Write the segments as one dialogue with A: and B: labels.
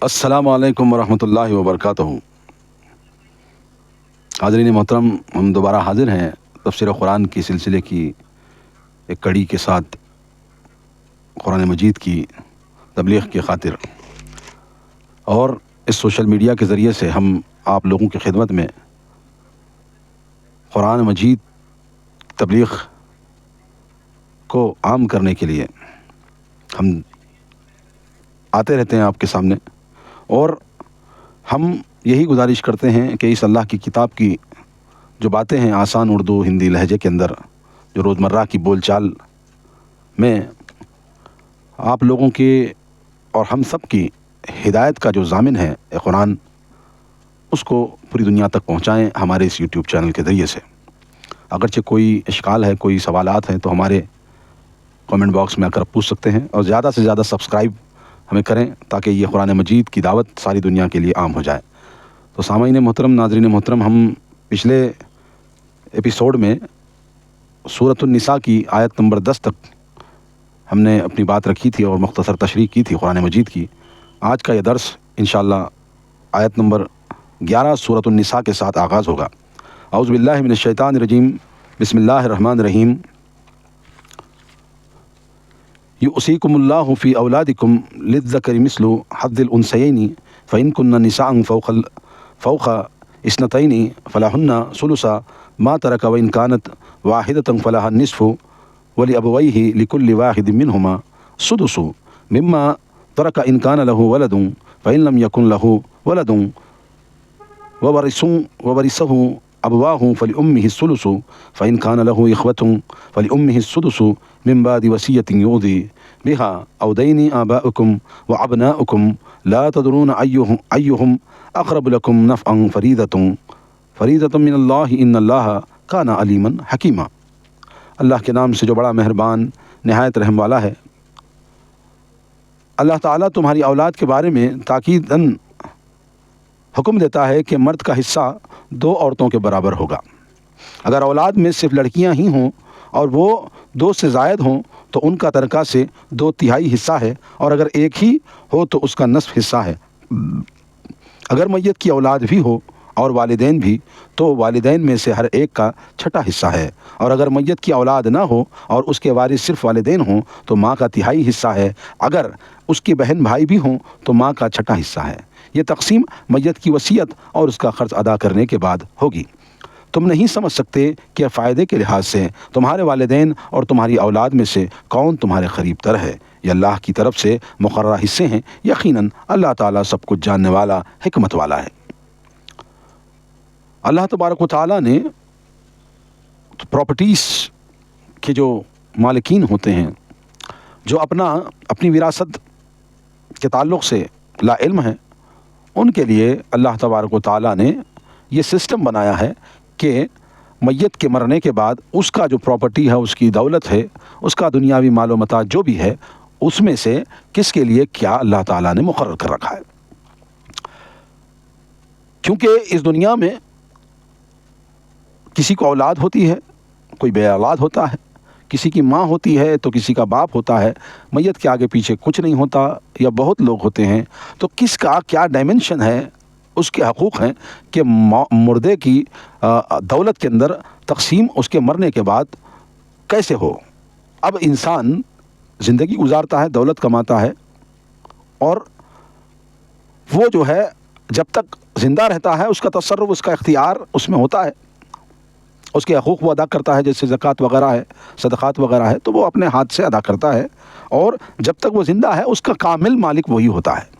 A: السلام علیکم ورحمۃ اللہ وبرکاتہ۔ حاضرین محترم، ہم دوبارہ حاضر ہیں تفسیر قرآن کی سلسلے کی ایک کڑی کے ساتھ، قرآن مجید کی تبلیغ کی خاطر، اور اس سوشل میڈیا کے ذریعے سے ہم آپ لوگوں کی خدمت میں قرآن مجید تبلیغ کو عام کرنے کے لیے ہم آتے رہتے ہیں آپ کے سامنے، اور ہم یہی گزارش کرتے ہیں کہ اس اللہ کی کتاب کی جو باتیں ہیں آسان اردو ہندی لہجے کے اندر، جو روزمرہ کی بول چال میں آپ لوگوں کے اور ہم سب کی ہدایت کا جو ضامن ہے قرآن، اس کو پوری دنیا تک پہنچائیں ہمارے اس یوٹیوب چینل کے ذریعے سے۔ اگرچہ کوئی اشکال ہے، کوئی سوالات ہیں، تو ہمارے کامنٹ باکس میں آ کر پوچھ سکتے ہیں، اور زیادہ سے زیادہ سبسکرائب ہمیں کریں تاکہ یہ قرآن مجید کی دعوت ساری دنیا کے لیے عام ہو جائے۔ تو سامعین محترم، ناظرین محترم، ہم پچھلے ایپیسوڈ میں سورۃ النساء کی آیت نمبر 10 تک ہم نے اپنی بات رکھی تھی اور مختصر تشریح کی تھی قرآن مجید کی۔ آج کا یہ درس انشاءاللہ آیت نمبر 11 سورۃ النساء کے ساتھ آغاز ہوگا۔ اعوذ باللہ من الشیطان الرجیم، بسم اللہ الرحمن الرحیم۔ یؤصیکم اللہ فی اولادکم للذکر مثل حظ الانثیین فإن کن نساء فوق اثنتین فلہن ثلث ما ترک وإن كانت واحدۃ فلہا النصف ولأبویہ لکل واحد منہما السدس مما ترک ان کان لہ ولد فإن لم یکن لہ ولد وورثہ ابواہ فلأمہ الثلث فإن کان لہ اخوۃ فلأمہ السدس من بعد وصیۃ یوصی بہا او دین آباؤکم وابناؤکم لا تدرون ایہم اقرب لکم نفعا فریضۃ من اللہ ان اللہ کان علیما حکیما۔ اللہ کے نام سے جو بڑا مہربان نہایت رحم والا ہے۔ اللہ تعالیٰ تمہاری اولاد کے بارے میں تاکیداً حکم دیتا ہے کہ مرد کا حصہ 2 عورتوں کے برابر ہوگا۔ اگر اولاد میں صرف لڑکیاں ہی ہوں اور وہ 2 سے زائد ہوں تو ان کا ترکہ سے 2/3 حصہ ہے، اور اگر ایک ہی ہو تو اس کا نصف حصہ ہے۔ اگر میت کی اولاد بھی ہو اور والدین بھی تو والدین میں سے ہر ایک کا 6واں حصہ ہے، اور اگر میت کی اولاد نہ ہو اور اس کے وارث صرف والدین ہوں تو ماں کا 1/3 حصہ ہے، اگر اس کی بہن بھائی بھی ہوں تو ماں کا 6واں حصہ ہے۔ یہ تقسیم میت کی وصیت اور اس کا خرچ ادا کرنے کے بعد ہوگی۔ تم نہیں سمجھ سکتے کہ فائدے کے لحاظ سے تمہارے والدین اور تمہاری اولاد میں سے کون تمہارے قریب تر ہے۔ یہ اللہ کی طرف سے مقررہ حصے ہیں، یقیناً اللہ تعالیٰ سب کچھ جاننے والا، حکمت والا ہے۔ اللہ تبارک و تعالیٰ نے پراپرٹیز کے جو مالکین ہوتے ہیں، جو اپنی وراثت کے تعلق سے لا علم ہیں، ان کے لیے اللہ تبارک و تعالیٰ نے یہ سسٹم بنایا ہے کہ میت کے مرنے کے بعد اس کا جو پراپرٹی ہے، اس کی دولت ہے، اس کا دنیاوی مال و متاع جو بھی ہے، اس میں سے کس کے لیے کیا اللہ تعالیٰ نے مقرر کر رکھا ہے۔ کیونکہ اس دنیا میں کسی کو اولاد ہوتی ہے، کوئی بے اولاد ہوتا ہے، کسی کی ماں ہوتی ہے تو کسی کا باپ ہوتا ہے، میت کے آگے پیچھے کچھ نہیں ہوتا یا بہت لوگ ہوتے ہیں، تو کس کا کیا ڈائمنشن ہے، اس کے حقوق ہیں کہ مردے کی دولت کے اندر تقسیم اس کے مرنے کے بعد کیسے ہو۔ اب انسان زندگی گزارتا ہے، دولت کماتا ہے، اور وہ جو ہے جب تک زندہ رہتا ہے اس کا تصرف، اس کا اختیار اس میں ہوتا ہے، اس کے حقوق وہ ادا کرتا ہے، جیسے زکوٰۃ وغیرہ ہے، صدقات وغیرہ ہے، تو وہ اپنے ہاتھ سے ادا کرتا ہے، اور جب تک وہ زندہ ہے اس کا کامل مالک وہی ہوتا ہے۔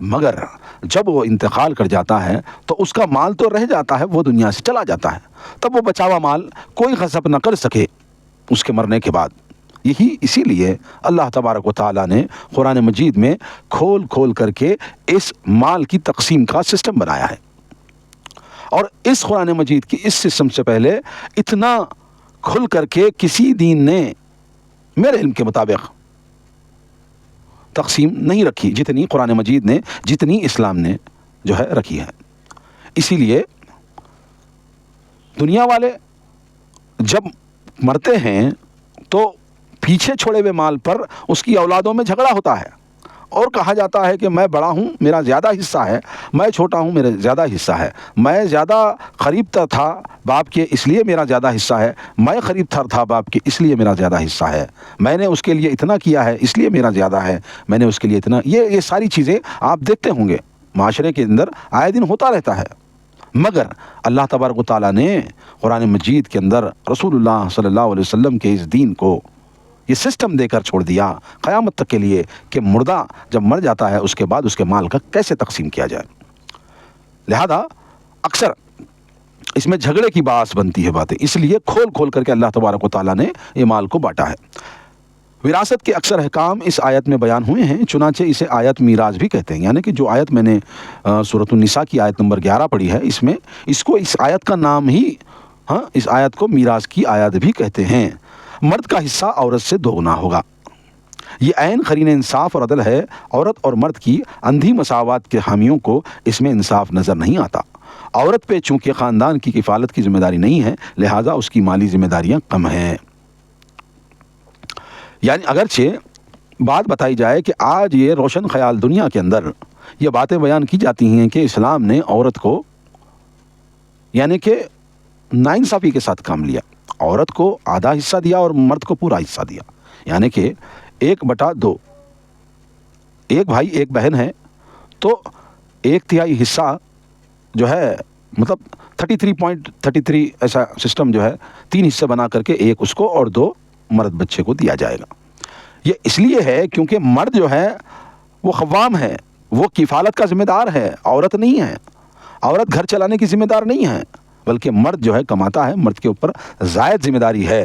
A: مگر جب وہ انتقال کر جاتا ہے تو اس کا مال تو رہ جاتا ہے، وہ دنیا سے چلا جاتا ہے، تب وہ بچا ہوا مال کوئی غصب نہ کر سکے اس کے مرنے کے بعد۔ اسی لیے اللہ تبارک و تعالیٰ نے قرآن مجید میں کھول کھول کر کے اس مال کی تقسیم کا سسٹم بنایا ہے، اور اس قرآن مجید کی اس سسٹم سے پہلے اتنا کھل کر کے کسی دین نے میرے علم کے مطابق تقسیم نہیں رکھی جتنی قرآن مجید نے، جتنی اسلام نے جو ہے رکھی ہے۔ اسی لیے دنیا والے جب مرتے ہیں تو پیچھے چھوڑے ہوئے مال پر اس کی اولادوں میں جھگڑا ہوتا ہے، اور کہا جاتا ہے کہ میں بڑا ہوں میرا زیادہ حصہ ہے، میں چھوٹا ہوں میرا زیادہ حصہ ہے، میں زیادہ قریب تر تھا باپ کے اس لیے میرا زیادہ حصہ ہے، میں قریب تر تھا باپ کے اس لیے میرا زیادہ حصہ ہے، میں نے اس کے لیے اتنا کیا ہے اس لیے میرا زیادہ ہے، میں نے اس کے لیے اتنا، یہ ساری چیزیں آپ دیکھتے ہوں گے معاشرے کے اندر آئے دن ہوتا رہتا ہے۔ مگر اللہ تبارک و تعالیٰ نے قرآن مجید کے اندر رسول اللہ صلی اللہ علیہ وسلم کے اس دین کو یہ سسٹم دے کر چھوڑ دیا قیامت تک کے لیے کہ مردہ جب مر جاتا ہے اس کے بعد اس کے مال کا کیسے تقسیم کیا جائے۔ لہذا اکثر اس میں جھگڑے کی باعث بنتی ہے باتیں، اس لیے کھول کھول کر کے اللہ تبارک و تعالیٰ نے یہ مال کو بانٹا ہے۔ وراثت کے اکثر احکام اس آیت میں بیان ہوئے ہیں، چنانچہ اسے آیت میراث بھی کہتے ہیں، یعنی کہ جو آیت میں نے سورۃ النساء کی آیت نمبر 11 پڑھی ہے، اس میں اس آیت کا نام ہی اس آیت کو میراث کی آیت بھی کہتے ہیں۔ مرد کا حصہ عورت سے دوگنا ہوگا، یہ عین قرین انصاف اور عدل ہے۔ عورت اور مرد کی اندھی مساوات کے حامیوں کو اس میں انصاف نظر نہیں آتا۔ عورت پہ چونکہ خاندان کی کفالت کی ذمہ داری نہیں ہے، لہٰذا اس کی مالی ذمہ داریاں کم ہیں۔ یعنی اگرچہ بات بتائی جائے کہ آج یہ روشن خیال دنیا کے اندر یہ باتیں بیان کی جاتی ہیں کہ اسلام نے عورت کو یعنی کہ ناانصافی کے ساتھ کام لیا، عورت کو آدھا حصہ دیا اور مرد کو پورا حصہ دیا، یعنی کہ 1/2، ایک بھائی ایک بہن ہے تو 1/3 حصہ جو ہے مطلب 33.33 ایسا سسٹم جو ہے 3 حصے بنا کر کے ایک اس کو اور 2 مرد بچے کو دیا جائے گا۔ یہ اس لیے ہے کیونکہ مرد جو ہے وہ قوام ہے، وہ کفالت کا ذمہ دار ہے، عورت نہیں ہے۔ عورت گھر چلانے کی ذمہ دار نہیں ہے، بلکہ مرد جو ہے کماتا ہے، مرد کے اوپر زائد ذمہ داری ہے۔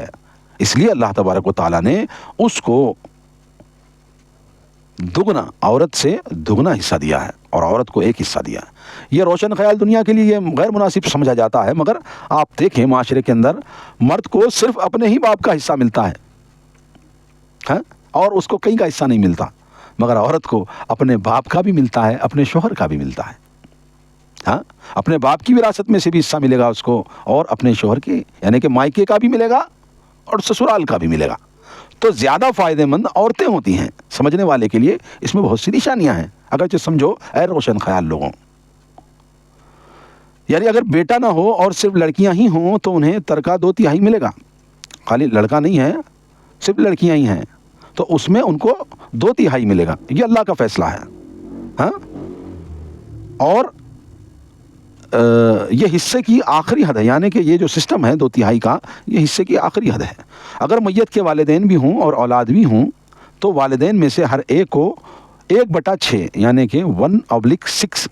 A: اس لیے اللہ تبارک و تعالیٰ نے اس کو دگنا، عورت سے دگنا حصہ دیا ہے اور عورت کو ایک حصہ دیا ہے۔ یہ روشن خیال دنیا کے لیے یہ غیر مناسب سمجھا جاتا ہے، مگر آپ دیکھیں معاشرے کے اندر مرد کو صرف اپنے ہی باپ کا حصہ ملتا ہے اور اس کو کہیں کا حصہ نہیں ملتا، مگر عورت کو اپنے باپ کا بھی ملتا ہے، اپنے شوہر کا بھی ملتا ہے۔ اپنے باپ کی وراثت میں سے بھی حصہ ملے گا اس کو، اور اپنے شوہر کے یعنی کہ مائکے کا بھی ملے گا اور سسرال کا بھی ملے گا۔ تو زیادہ فائدہ مند عورتیں ہوتی ہیں۔ سمجھنے والے کے لیے اس میں بہت سی نشانیاں ہیں، اگرچہ سمجھو اے روشن خیال لوگوں، یعنی اگر بیٹا نہ ہو اور صرف لڑکیاں ہی ہوں تو انہیں ترکہ 2/3 ملے گا۔ خالی لڑکا نہیں ہے، صرف لڑکیاں ہی ہیں تو اس میں ان کو 2/3 ملے گا، یہ اللہ کا فیصلہ ہے۔ اور یہ حصے کی آخری حد ہے، یعنی کہ یہ جو سسٹم ہے 2/3 کا، یہ حصے کی آخری حد ہے۔ اگر میت کے والدین بھی ہوں اور اولاد بھی ہوں تو والدین میں سے ہر ایک کو 1/6 یعنی کہ 1/6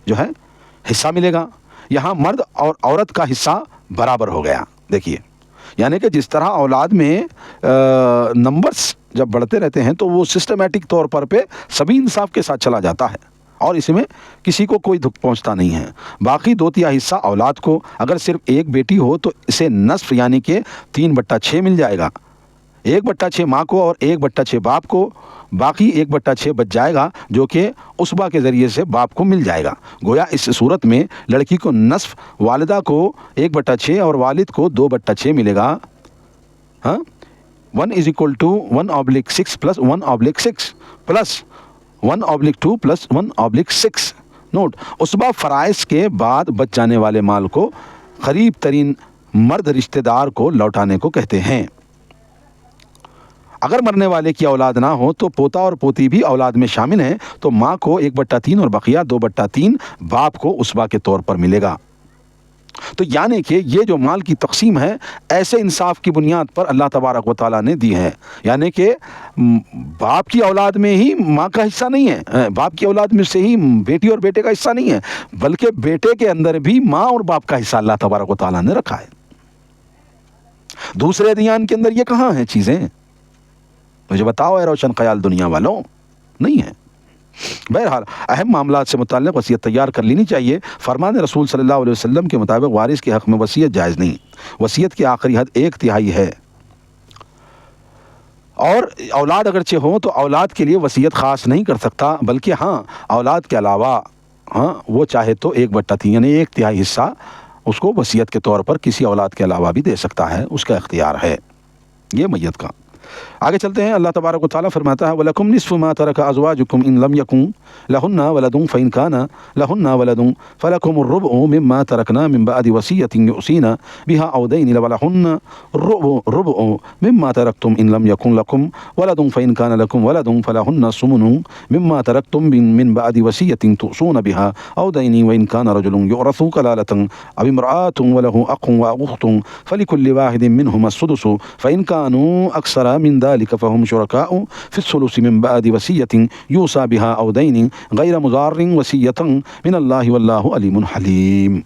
A: جو ہے حصہ ملے گا۔ یہاں مرد اور عورت کا حصہ برابر ہو گیا۔ دیکھیے، یعنی کہ جس طرح اولاد میں نمبرز جب بڑھتے رہتے ہیں تو وہ سسٹمیٹک طور پر پہ سبھی انصاف کے ساتھ چلا جاتا ہے اور اس میں کسی کو کوئی دکھ پہنچتا نہیں ہے۔ باقی 2/3 حصہ اولاد کو، اگر صرف ایک بیٹی ہو تو اسے نصف یعنی کہ 3/6 مل جائے گا۔ 1/6 ماں کو اور 1/6 باپ کو، باقی 1/6 بچ جائے گا جو کہ عصبہ کے ذریعے سے باپ کو مل جائے گا۔ گویا اس صورت میں لڑکی کو نصف، والدہ کو 1/6 اور والد کو 2/6 ملے گا۔ 1 = 1/6 + 1/6 پلس 1/2 + 1/6۔ نوٹ، عصبہ فرائض کے بعد بچ جانے والے مال کو قریب ترین مرد رشتہ دار کو لوٹانے کو کہتے ہیں۔ اگر مرنے والے کی اولاد نہ ہو تو پوتا اور پوتی بھی اولاد میں شامل ہیں تو ماں کو 1/3 اور بقیہ 2/3 باپ کو عصبہ کے طور پر ملے گا۔ تو یعنی کہ یہ جو مال کی تقسیم ہے ایسے انصاف کی بنیاد پر اللہ تبارک و تعالیٰ نے دی ہے، یعنی کہ باپ کی اولاد میں ہی ماں کا حصہ نہیں ہے، باپ کی اولاد میں سے ہی بیٹی اور بیٹے کا حصہ نہیں ہے، بلکہ بیٹے کے اندر بھی ماں اور باپ کا حصہ اللہ تبارک و تعالیٰ نے رکھا ہے۔ دوسرے ادیان کے اندر یہ کہاں ہیں چیزیں؟ مجھے بتاؤ اے روشن خیال دنیا والوں، نہیں ہے۔ بہرحال اہم معاملات سے متعلق وصیت تیار کر لینی چاہیے۔ فرمان رسول صلی اللہ علیہ وسلم کے مطابق وارث کے حق میں وصیت جائز نہیں، وصیت کی آخری حد 1/3 ہے۔ اور اولاد اگرچہ ہو تو اولاد کے لیے وصیت خاص نہیں کر سکتا، بلکہ اولاد کے علاوہ وہ چاہے تو 1/3 یعنی 1/3 حصہ اس کو وصیت کے طور پر کسی اولاد کے علاوہ بھی دے سکتا ہے، اس کا اختیار ہے یہ میت کا۔ آگے چلتے ہیں. اللہ تبارک و تعالیٰ فرماتا ہے وَلَكُمْ نِصْفُ مَا تَرَكَ أَزْوَاجُكُمْ إِن لَمْ يَكُنْ لَهُنَّ وَلَدٌ فَإِنْ كَانَ لَهُنَّ وَلَدٌ فَلَكُمُ الرُّبُعُ مِمَّا تَرَكْنَا مِنْ بَعْدِ وَصِيَّةٍ يُوصِينَ بِهَا أَوْ دَيْنٍ وَلَهُنَّ الرُّبُعُ مِمَّا تَرَكْتُمْ إِن لَمْ يَكُنْ لَكُمْ وَلَدٌ فَإِنْ كَانَ لَكُمْ وَلَدٌ فَلَهُنَّ الثُّمُنُ مِمَّا تَرَكْتُمْ مِنْ بَعْدِ وَصِيَّةٍ تُوصُونَ بِهَا أَوْ دَيْنٍ وَإِنْ كَانَ رَجُلٌ يُورَثُ كَلَالَةً أَوْ امْرَأَةٌ وَلَهُ أَخٌ وَأُخْتٌ فَلِكُلِّ وَاحِدٍ مِنْهُمَا السُّدُسُ فَإِنْ كَانُوا أَكْثَرَ مِنْ ذَلِكَ فَهُمْ شُرَكَاءُ في الثلث من بعد وصية يوصى بها أو دين غير مضار وصية من الله والله عليم حليم.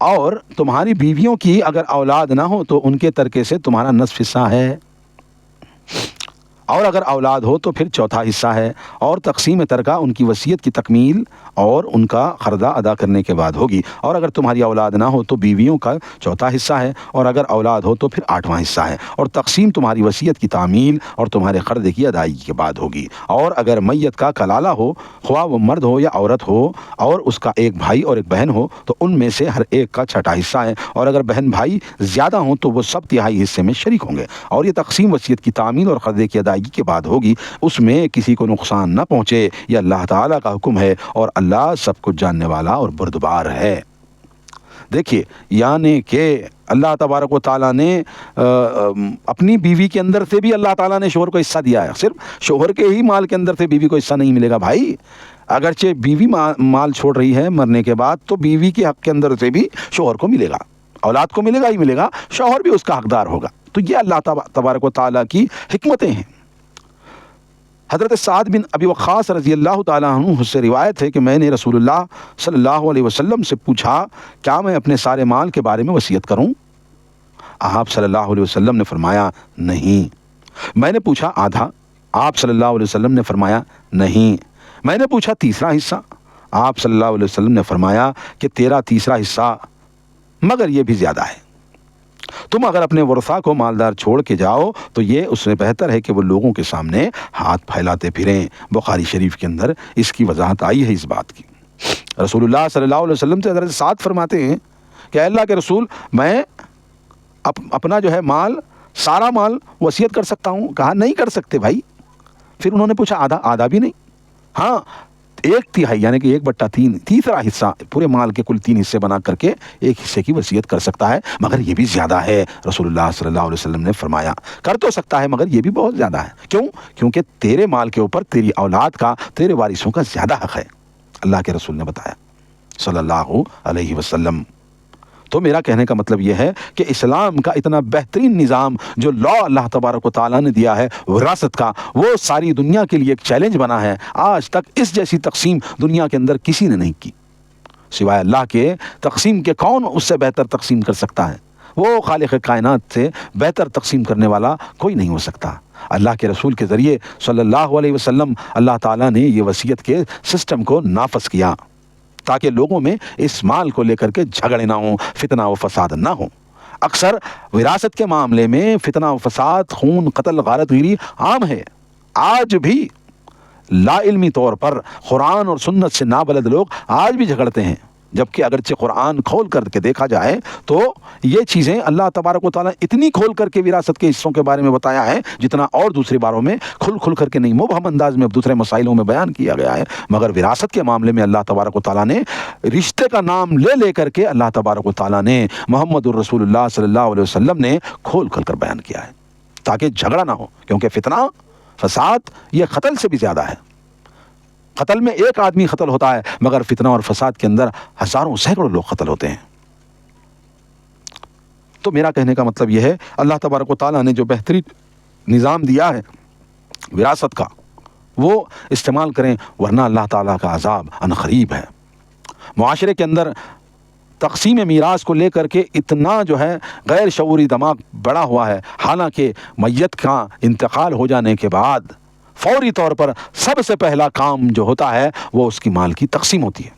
A: اور تمہاری بیویوں کی اگر اولاد نہ ہو تو ان کے ترکے سے تمہارا نصف حصہ ہے، اور اگر اولاد ہو تو پھر چوتھا حصہ ہے، اور تقسیم ترکہ ان کی وصیت کی تکمیل اور ان کا قرضہ ادا کرنے کے بعد ہوگی. اور اگر تمہاری اولاد نہ ہو تو بیویوں کا چوتھا حصہ ہے، اور اگر اولاد ہو تو پھر آٹھواں حصہ ہے، اور تقسیم تمہاری وصیت کی تعمیل اور تمہارے قرضے کی ادائیگی کے بعد ہوگی. اور اگر میت کا کلالہ ہو، خواہ وہ مرد ہو یا عورت ہو، اور اس کا ایک بھائی اور ایک بہن ہو تو ان میں سے ہر ایک کا چھٹا حصہ ہے، اور اگر بہن بھائی زیادہ ہوں تو وہ سب تہائی حصے میں شریک ہوں گے. اور یہ تقسیم وصیت کی تعمیل اور قرضے کی ادائیگی کے بعد ہوگی، اس میں کسی کو نقصان نہ پہنچے. یہ اللہ تعالیٰ کا حکم ہے اور اللہ سب کچھ جاننے والا اور بردبار ہے. دیکھیے، یعنی کہ اللہ تبارک و تعالیٰ نے اپنی بیوی کے اندر سے بھی اللہ تعالیٰ نے شوہر کو حصہ دیا ہے. صرف شوہر کے ہی مال کے اندر سے بیوی کو حصہ نہیں ملے گا بھائی. اگرچہ بیوی مال چھوڑ رہی ہے مرنے کے بعد تو بیوی کے حق کے اندر سے بھی شوہر کو ملے گا، اولاد کو ملے گا ہی ملے گا، شوہر بھی اس کا حقدار ہوگا. تو یہ اللہ تبارک و تعالیٰ کی حکمتیں ہیں. حضرت سعد بن ابی وقاص رضی اللہ تعالیٰ عنہ سے روایت ہے کہ میں نے رسول اللہ صلی اللہ علیہ وسلم سے پوچھا کیا میں اپنے سارے مال کے بارے میں وصیت کروں؟ آپ صلی اللہ علیہ وسلم نے فرمایا نہیں. میں نے پوچھا آدھا؟ آپ صلی اللہ علیہ وسلم نے فرمایا نہیں. میں نے پوچھا تیسرا حصہ؟ آپ صلی اللہ علیہ وسلم نے فرمایا کہ تیرا تیسرا حصہ، مگر یہ بھی زیادہ ہے. تم اگر اپنے ورثاء کو مالدار چھوڑ کے جاؤ تو یہ اس سے بہتر ہے کہ وہ لوگوں کے سامنے ہاتھ پھیلاتے پھریں. بخاری شریف کے اندر اس کی وضاحت آئی ہے اس بات کی. رسول اللہ صلی اللہ علیہ وسلم سے حضرت سعد فرماتے ہیں کہ اے اللہ کے رسول، میں اپنا جو ہے مال، سارا مال وصیت کر سکتا ہوں؟ کہا نہیں کر سکتے بھائی. پھر انہوں نے پوچھا آدھا؟ آدھا بھی نہیں. ہاں، 1/3 یعنی کہ 1/3 تیسرا حصہ پورے مال کے کل 3 حصے بنا کر کے ایک حصے کی وصیت کر سکتا ہے، مگر یہ بھی زیادہ ہے. رسول اللہ صلی اللہ علیہ وسلم نے فرمایا کر تو سکتا ہے مگر یہ بھی بہت زیادہ ہے. کیوں؟ کیونکہ تیرے مال کے اوپر تیری اولاد کا، تیرے وارثوں کا زیادہ حق ہے. اللہ کے رسول نے بتایا صلی اللہ علیہ وسلم. تو میرا کہنے کا مطلب یہ ہے کہ اسلام کا اتنا بہترین نظام جو لا اللہ تبارک و تعالیٰ نے دیا ہے وراثت کا، وہ ساری دنیا کے لیے ایک چیلنج بنا ہے. آج تک اس جیسی تقسیم دنیا کے اندر کسی نے نہیں کی سوائے اللہ کے. تقسیم کے کون اس سے بہتر تقسیم کر سکتا ہے؟ وہ خالق کائنات سے بہتر تقسیم کرنے والا کوئی نہیں ہو سکتا. اللہ کے رسول کے ذریعے صلی اللہ علیہ وسلم اللہ تعالیٰ نے یہ وصیت کے سسٹم کو نافذ کیا تاکہ لوگوں میں اس مال کو لے کر کے جھگڑے نہ ہوں، فتنہ و فساد نہ ہوں. اکثر وراثت کے معاملے میں فتنہ و فساد، خون، قتل، غارت گیری عام ہے. آج بھی لا علمی طور پر قرآن اور سنت سے نابلد لوگ آج بھی جھگڑتے ہیں، جبکہ اگرچہ قرآن کھول کر کے دیکھا جائے تو یہ چیزیں اللہ تبارک و تعالیٰ اتنی کھول کر کے وراثت کے حصوں کے بارے میں بتایا ہے جتنا اور دوسری باروں میں کھل کر کے نہیں، مبہم انداز میں دوسرے مسائلوں میں بیان کیا گیا ہے. مگر وراثت کے معاملے میں اللہ تبارک و تعالیٰ نے رشتے کا نام لے کر کے اللہ تبارک و تعالیٰ نے محمد الرسول اللہ صلی اللہ علیہ وسلم نے کھول کر بیان کیا ہے تاکہ جھگڑا نہ ہو. کیونکہ فتنہ فساد یہ قتل سے بھی زیادہ ہے. قتل میں ایک آدمی قتل ہوتا ہے، مگر فتنہ اور فساد کے اندر ہزاروں سینکڑوں لوگ قتل ہوتے ہیں. تو میرا کہنے کا مطلب یہ ہے اللہ تبارک و تعالیٰ نے جو بہترین نظام دیا ہے وراثت کا وہ استعمال کریں، ورنہ اللہ تعالیٰ کا عذاب عنقریب ہے. معاشرے کے اندر تقسیم میراث کو لے کر کے اتنا جو ہے غیر شعوری دماغ بڑا ہوا ہے، حالانکہ میت کا انتقال ہو جانے کے بعد فوری طور پر سب سے پہلا کام جو ہوتا ہے وہ اس کی مال کی تقسیم ہوتی ہے،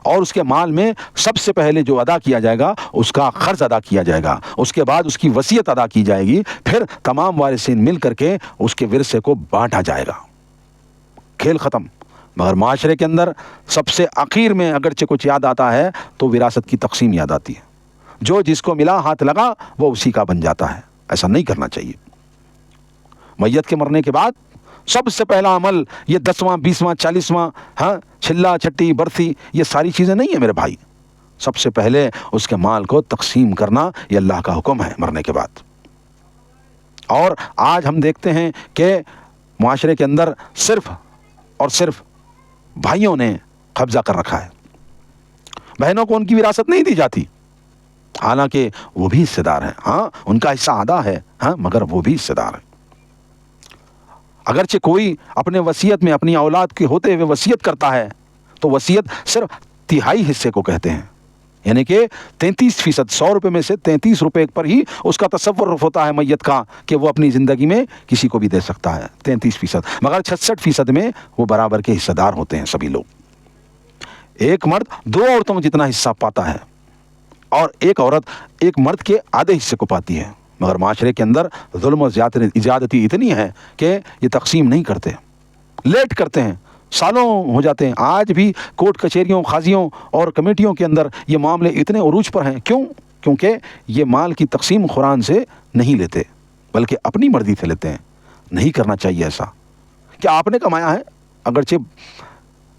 A: اور اس کے مال میں سب سے پہلے جو ادا کیا جائے گا اس کا قرض ادا کیا جائے گا، اس کے بعد اس کی وصیت ادا کی جائے گی، پھر تمام وارثین مل کر کے اس کے ورثے کو بانٹا جائے گا. کھیل ختم. مگر معاشرے کے اندر سب سے آخر میں اگرچہ کچھ یاد آتا ہے تو وراثت کی تقسیم یاد آتی ہے. جو جس کو ملا ہاتھ لگا وہ اسی کا بن جاتا ہے. ایسا نہیں کرنا چاہیے. میت کے مرنے کے بعد سب سے پہلا عمل یہ 10واں 20واں 40واں چھلا چھٹی برسی یہ ساری چیزیں نہیں ہیں میرے بھائی. سب سے پہلے اس کے مال کو تقسیم کرنا یہ اللہ کا حکم ہے مرنے کے بعد. اور آج ہم دیکھتے ہیں کہ معاشرے کے اندر صرف اور صرف بھائیوں نے قبضہ کر رکھا ہے. بہنوں کو ان کی وراثت نہیں دی جاتی، حالانکہ وہ بھی حصے دار ہیں. ان کا حصہ آدھا ہے مگر وہ بھی حصے دار ہیں. اگرچہ کوئی اپنے وصیت میں اپنی اولاد کے ہوتے ہوئے وصیت کرتا ہے تو وصیت صرف تہائی حصے کو کہتے ہیں، یعنی کہ 33%، 100 روپے میں سے 33 روپے پر ہی اس کا تصور ہوتا ہے میت کا کہ وہ اپنی زندگی میں کسی کو بھی دے سکتا ہے. 33%، مگر 66% میں وہ برابر کے حصہ دار ہوتے ہیں سبھی لوگ. ایک مرد 2 عورتوں جتنا حصہ پاتا ہے اور ایک عورت ایک مرد کے آدھے حصے کو پاتی ہے. مگر معاشرے کے اندر ظلم و زیادتی اتنی ہے کہ یہ تقسیم نہیں کرتے، لیٹ کرتے ہیں، سالوں ہو جاتے ہیں. آج بھی کورٹ کچہریوں، قاضیوں اور کمیٹیوں کے اندر یہ معاملے اتنے عروج پر ہیں. کیوں؟ کیونکہ یہ مال کی تقسیم قرآن سے نہیں لیتے بلکہ اپنی مرضی سے لیتے ہیں. نہیں کرنا چاہیے ایسا. کیا آپ نے کمایا ہے؟ اگرچہ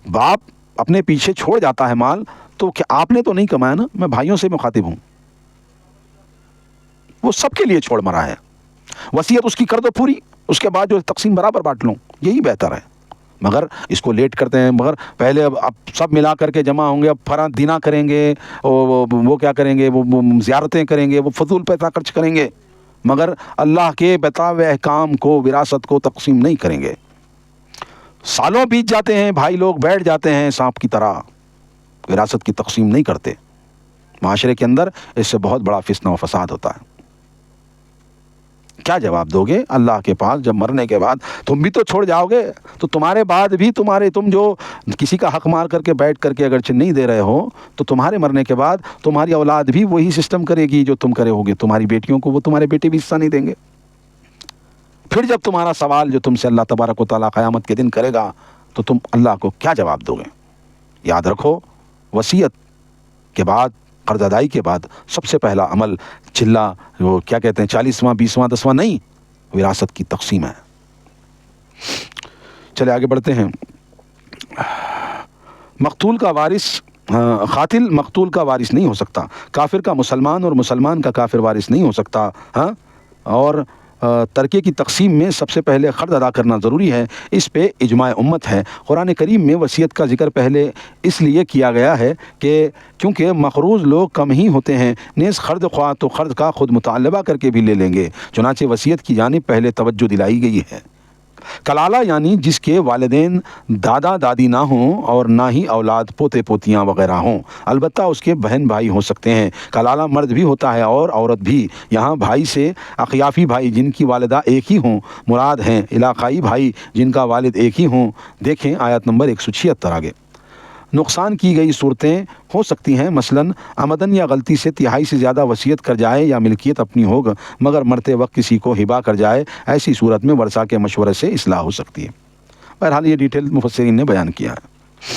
A: باپ اپنے پیچھے چھوڑ جاتا ہے مال تو کیا آپ نے تو نہیں کمایا نا. میں بھائیوں سے مخاطب ہوں، وہ سب کے لیے چھوڑ مرا ہے. وصیت اس کی کر دو پوری، اس کے بعد جو تقسیم برابر بانٹ لوں، یہی بہتر ہے. مگر اس کو لیٹ کرتے ہیں. مگر پہلے اب سب ملا کر کے جمع ہوں گے، اب فرا دینا کریں گے، وہ کیا کریں گے، وہ زیارتیں کریں گے، وہ فضول پیسہ خرچ کریں گے، مگر اللہ کے بتائے احکام کو، وراثت کو تقسیم نہیں کریں گے. سالوں بیت جاتے ہیں، بھائی لوگ بیٹھ جاتے ہیں سانپ کی طرح، وراثت کی تقسیم نہیں کرتے. معاشرے کے اندر اس سے بہت بڑا فتنہ و فساد ہوتا ہے. کیا جواب دو گے اللہ کے پاس جب مرنے کے بعد تم بھی تو چھوڑ جاؤ گے؟ تو تمہارے بعد بھی تم جو کسی کا حق مار کر کے بیٹھ کر کے اگرچہ نہیں دے رہے ہو تو تمہارے مرنے کے بعد تمہاری اولاد بھی وہی سسٹم کرے گی جو تم کرے ہوگے. تمہاری بیٹیوں کو وہ تمہارے بیٹے بھی حصہ نہیں دیں گے. پھر جب تمہارا سوال جو تم سے اللہ تبارک و تعالیٰ قیامت کے دن کرے گا تو تم اللہ کو کیا جواب دو گے؟ یاد رکھو، وصیت کے بعد، قرض ادائی کے بعد سب سے پہلا عمل چلا وہ کیا کہتے ہیں 40واں 20واں 10واں نہیں، وراثت کی تقسیم ہے. چلے آگے بڑھتے ہیں. مقتول کا وارث، قاتل مقتول کا وارث نہیں ہو سکتا. کافر کا مسلمان اور مسلمان کا کافر وارث نہیں ہو سکتا. اور ترکے کی تقسیم میں سب سے پہلے قرض ادا کرنا ضروری ہے. اس پہ اجماع امت ہے. قرآن کریم میں وصیت کا ذکر پہلے اس لیے کیا گیا ہے کہ کیونکہ مقروض لوگ کم ہی ہوتے ہیں، نیز قرض خواہ تو قرض کا خود مطالبہ کر کے بھی لے لیں گے. چنانچہ وصیت کی جانب پہلے توجہ دلائی گئی ہے. کلالہ یعنی جس کے والدین دادا دادی نہ ہوں اور نہ ہی اولاد پوتے پوتیاں وغیرہ ہوں، البتہ اس کے بہن بھائی ہو سکتے ہیں. کلالہ مرد بھی ہوتا ہے اور عورت بھی. یہاں بھائی سے اخیافی بھائی جن کی والدہ ایک ہی ہوں مراد ہیں، علاقائی بھائی جن کا والد ایک ہی ہوں. دیکھیں آیت نمبر 176 آگے. نقصان کی گئی صورتیں ہو سکتی ہیں، مثلاً عمدن یا غلطی سے تہائی سے زیادہ وصیت کر جائے یا ملکیت اپنی ہوگا مگر مرتے وقت کسی کو ہبہ کر جائے. ایسی صورت میں ورثہ کے مشورے سے اصلاح ہو سکتی ہے. بہرحال یہ ڈیٹیل مفسرین نے بیان کیا ہے.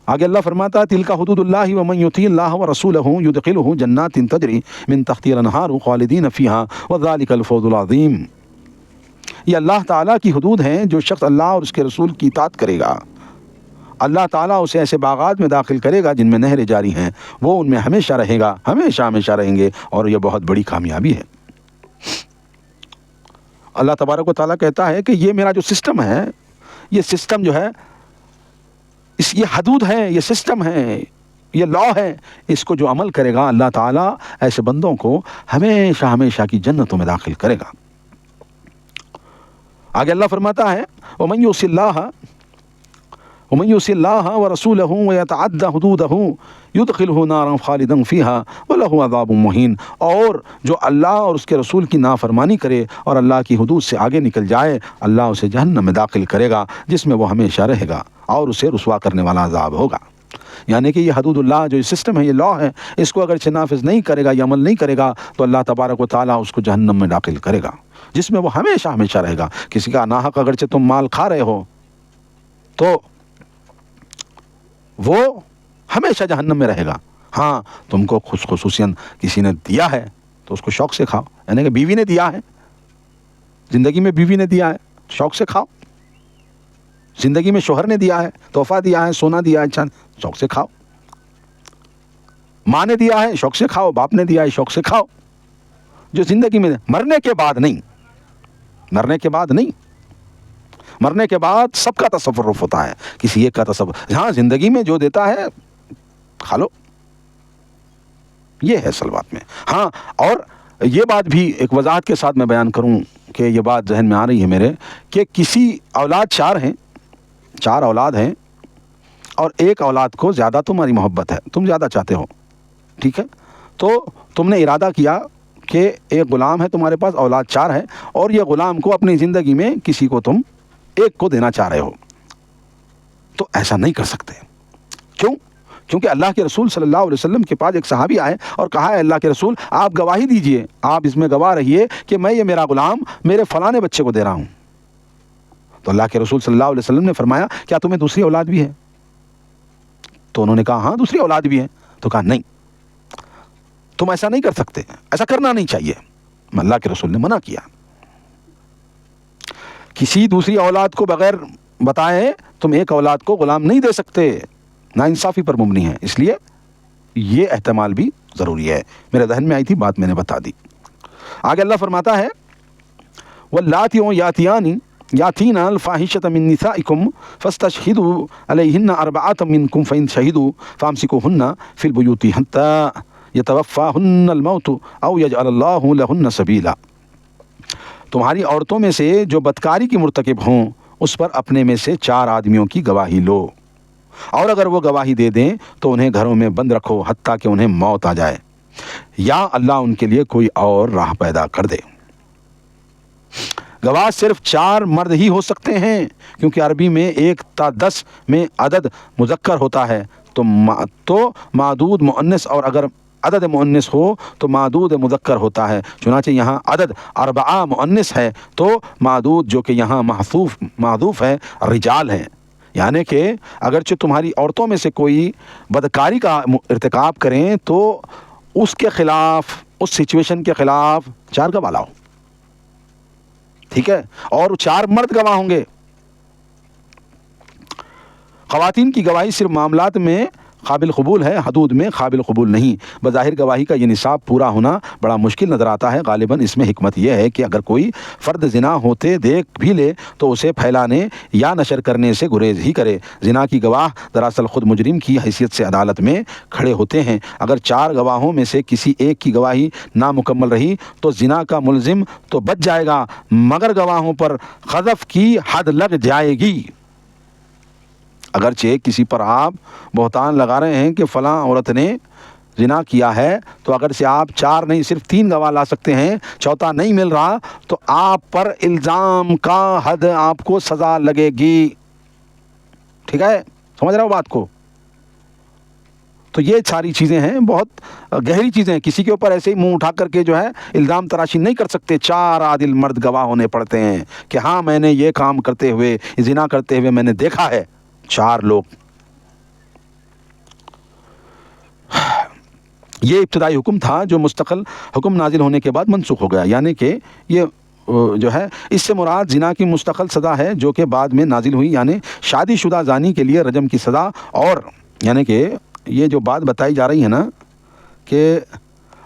A: آگے اللہ فرماتا ہے تلک حدود اللہ ومن یطیع اللہ ورسولہ یدخلہ جنات تجری من تحتہا الانہار خالدین فیہا وذلک الفوز العظیم. یہ اللہ تعالیٰ کی حدود ہیں. جو شخص اللہ اور اس کے رسول کی اطاعت کرے گا اللہ تعالیٰ اسے ایسے باغات میں داخل کرے گا جن میں نہریں جاری ہیں، وہ ان میں ہمیشہ رہے گا، ہمیشہ ہمیشہ رہیں گے، اور یہ بہت بڑی کامیابی ہے. اللہ تبارک و تعالیٰ کہتا ہے کہ یہ میرا جو سسٹم ہے، یہ سسٹم جو ہے یہ حدود ہے، یہ سسٹم ہے، یہ لا ہے. اس کو جو عمل کرے گا اللہ تعالیٰ ایسے بندوں کو ہمیشہ ہمیشہ کی جنتوں میں داخل کرے گا. آگے اللہ فرماتا ہے ومن یعص اللہ ورسولہ ویتعد حدودہ یدخلہ نارا خالدا فیہا ولہ عذاب مہین. اور جو اللہ اور اس کے رسول کی نافرمانی کرے اور اللہ کی حدود سے آگے نکل جائے، اللہ اسے جہنم میں داخل کرے گا جس میں وہ ہمیشہ رہے گا اور اسے رسوا کرنے والا عذاب ہوگا. یعنی کہ یہ حدود اللہ جو سسٹم ہے، یہ لا ہے، اس کو اگر نافذ نہیں کرے گا یا عمل نہیں کرے گا تو اللہ تبارک و تعالیٰ اس کو جہنم میں داخل کرے گا جس میں وہ ہمیشہ ہمیشہ رہے گا. کسی کا ناحق اگرچہ تم مال کھا رہے ہو تو وہ ہمیشہ جہنم میں رہے گا. ہاں تم کو خصوصاً کسی نے دیا ہے تو اس کو شوق سے کھاؤ، یعنی کہ بیوی نے دیا ہے، زندگی میں بیوی نے دیا ہے، شوق سے کھاؤ. زندگی میں شوہر نے دیا ہے، تحفہ دیا ہے، سونا دیا ہے، چاند، شوق سے کھاؤ. ماں نے دیا ہے، شوق سے کھاؤ. باپ نے دیا ہے، شوق سے کھاؤ. جو زندگی میں، مرنے کے بعد نہیں، مرنے کے بعد نہیں، مرنے کے بعد سب کا تصرف ہوتا ہے، کسی ایک کا تصرف. ہاں زندگی میں جو دیتا ہے کھا لو، یہ ہے اصل بات میں. ہاں اور یہ بات بھی ایک وضاحت کے ساتھ میں بیان کروں کہ یہ بات ذہن میں آ رہی ہے میرے، کہ کسی اولاد چار اولاد ہیں اور ایک اولاد کو زیادہ تمہاری محبت ہے، تم زیادہ چاہتے ہو، ٹھیک ہے، تو تم نے ارادہ کیا کہ ایک غلام ہے تمہارے پاس، اولاد 4 ہے، اور یہ غلام کو اپنی زندگی میں کسی کو تم ایک کو دینا چاہ رہے ہو، تو ایسا نہیں کر سکتے. کیوں؟ کیونکہ اللہ کے رسول صلی اللہ علیہ وسلم کے پاس ایک صحابی آئے اور کہا ہے اللہ کے رسول آپ گواہی دیجئے، آپ اس میں گواہ رہیے کہ میں یہ میرا غلام میرے فلانے بچے کو دے رہا ہوں. تو اللہ کے رسول صلی اللہ علیہ وسلم نے فرمایا کیا تمہیں دوسری اولاد بھی ہے؟ تو انہوں نے کہا ہاں دوسری اولاد بھی ہے. تو کہا نہیں، تم ایسا نہیں کر سکتے، ایسا کرنا نہیں چاہیے. اللہ کے رسول نے منع کیا. کسی دوسری اولاد کو بغیر بتائے تم ایک اولاد کو غلام نہیں دے سکتے، ناانصافی پر مبنی ہے. اس لیے یہ احتمال بھی ضروری ہے. میرے ذہن میں آئی تھی بات، میں نے بتا دی. آگے اللہ فرماتا ہے واللاتی یاتین الفاحشة من نسائکم فاستشہدوا علیہن 4 منکم فإن شہدوا فامسکوہن فی البیوت حتی یتوفاہن الموت او یجعل اللہ لہن سبیلا. تمہاری عورتوں میں سے جو بدکاری کی مرتکب ہوں اس پر اپنے میں سے 4 آدمیوں کی گواہی لو، اور اگر وہ گواہی دے دیں تو انہیں گھروں میں بند رکھو حتیٰ کہ انہیں موت آ جائے یا اللہ ان کے لیے کوئی اور راہ پیدا کر دے. گواہ صرف 4 مرد ہی ہو سکتے ہیں، کیونکہ عربی میں 1 تا 10 میں عدد مذکر ہوتا ہے تو معدود مؤنث، اور اگر عدد مؤنث ہو تو معدود مذکر ہوتا ہے. چنانچہ یہاں عدد 4 مؤنث ہے تو معدود جو کہ یہاں محذوف ہے رجال ہیں. یعنی کہ اگرچہ تمہاری عورتوں میں سے کوئی بدکاری کا ارتکاب کریں تو اس کے خلاف، اس سچویشن کے خلاف 4 گواہ لاؤ، ٹھیک ہے، اور 4 مرد گواہ ہوں گے. خواتین کی گواہی صرف معاملات میں قابل قبول ہے، حدود میں قابل قبول نہیں. بظاہر گواہی کا یہ نصاب پورا ہونا بڑا مشکل نظر آتا ہے. غالباً اس میں حکمت یہ ہے کہ اگر کوئی فرد زنا ہوتے دیکھ بھی لے تو اسے پھیلانے یا نشر کرنے سے گریز ہی کرے. زنا کی گواہ دراصل خود مجرم کی حیثیت سے عدالت میں کھڑے ہوتے ہیں. اگر 4 گواہوں میں سے کسی ایک کی گواہی نامکمل رہی تو زنا کا ملزم تو بچ جائے گا، مگر گواہوں پر قذف کی حد لگ جائے گی. اگرچہ کسی پر آپ بہتان لگا رہے ہیں کہ فلاں عورت نے زنا کیا ہے، تو اگر سے آپ 4 نہیں صرف 3 گواہ لا سکتے ہیں، 4تھا نہیں مل رہا، تو آپ پر الزام کا حد آپ کو سزا لگے گی. ٹھیک ہے، سمجھ رہے ہو بات کو؟ تو یہ ساری چیزیں ہیں، بہت گہری چیزیں ہیں. کسی کے اوپر ایسے ہی منہ اٹھا کر کے جو ہے الزام تراشی نہیں کر سکتے. 4 عادل مرد گواہ ہونے پڑتے ہیں کہ ہاں میں نے یہ کام کرتے ہوئے، زنا کرتے ہوئے میں نے دیکھا ہے. 4 لوگ. یہ ابتدائی حکم تھا جو مستقل حکم نازل ہونے کے بعد منسوخ ہو گیا. یعنی کہ یہ جو ہے اس سے مراد زنا کی مستقل سزا ہے جو کہ بعد میں نازل ہوئی، یعنی شادی شدہ زانی کے لیے رجم کی سزا. اور یعنی کہ یہ جو بات بتائی جا رہی ہے نا کہ،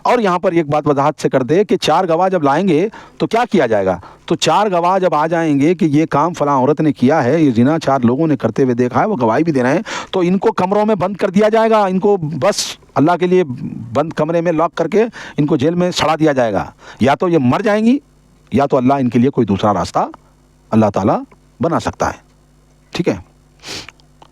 A: اور یہاں پر ایک بات وضاحت سے کر دے کہ 4 گواہ جب لائیں گے تو کیا کیا جائے گا. تو 4 گواہ جب آ جائیں گے کہ یہ کام فلاں عورت نے کیا ہے، یہ زنا 4 لوگوں نے کرتے ہوئے دیکھا ہے، وہ گواہی بھی دے رہے ہیں، تو ان کو کمروں میں بند کر دیا جائے گا. ان کو بس اللہ کے لیے بند کمرے میں لاک کر کے ان کو جیل میں سڑا دیا جائے گا. یا تو یہ مر جائیں گی یا تو اللہ ان کے لیے کوئی دوسرا راستہ اللہ تعالیٰ بنا سکتا ہے. ٹھیک ہے،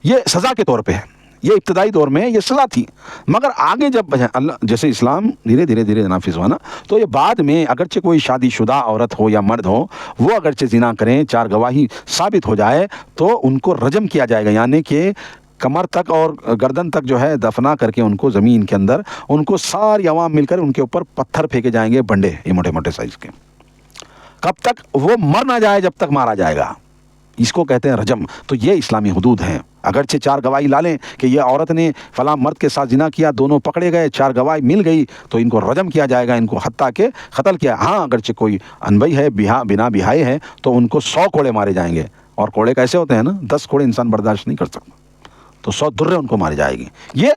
A: یہ سزا کے طور پہ ہے. یہ ابتدائی دور میں یہ سزا تھی، مگر آگے جب اللہ جیسے اسلام دھیرے دھیرے نافذ ہوا نا، تو یہ بعد میں اگرچہ کوئی شادی شدہ عورت ہو یا مرد ہو، وہ اگرچہ زنا کریں، 4 گواہی ثابت ہو جائے تو ان کو رجم کیا جائے گا. یعنی کہ کمر تک اور گردن تک جو ہے دفنا کر کے ان کو زمین کے اندر، ان کو ساری عوام مل کر ان کے اوپر پتھر پھینکے جائیں گے، بنڈے، یہ موٹے موٹے سائز کے. کب تک؟ وہ مر نہ جائے جب تک مارا جائے گا. اس کو کہتے ہیں رجم. تو یہ اسلامی حدود ہیں. اگرچہ 4 گواہی لا لیں کہ یہ عورت نے فلاں مرد کے ساتھ زنا کیا, دونوں پکڑے گئے, 4 گواہی مل گئی, تو ان کو رجم کیا جائے گا, ان کو حتیٰ کہ قتل کیا. ہاں اگرچہ کوئی انبئی ہے, بنا بہائے ہے, تو ان کو 100 کوڑے مارے جائیں گے. اور کوڑے کیسے ہوتے ہیں نا, 10 کوڑے انسان برداشت نہیں کر سکتا, تو 100 درے ان کو مارے جائے گی. یہ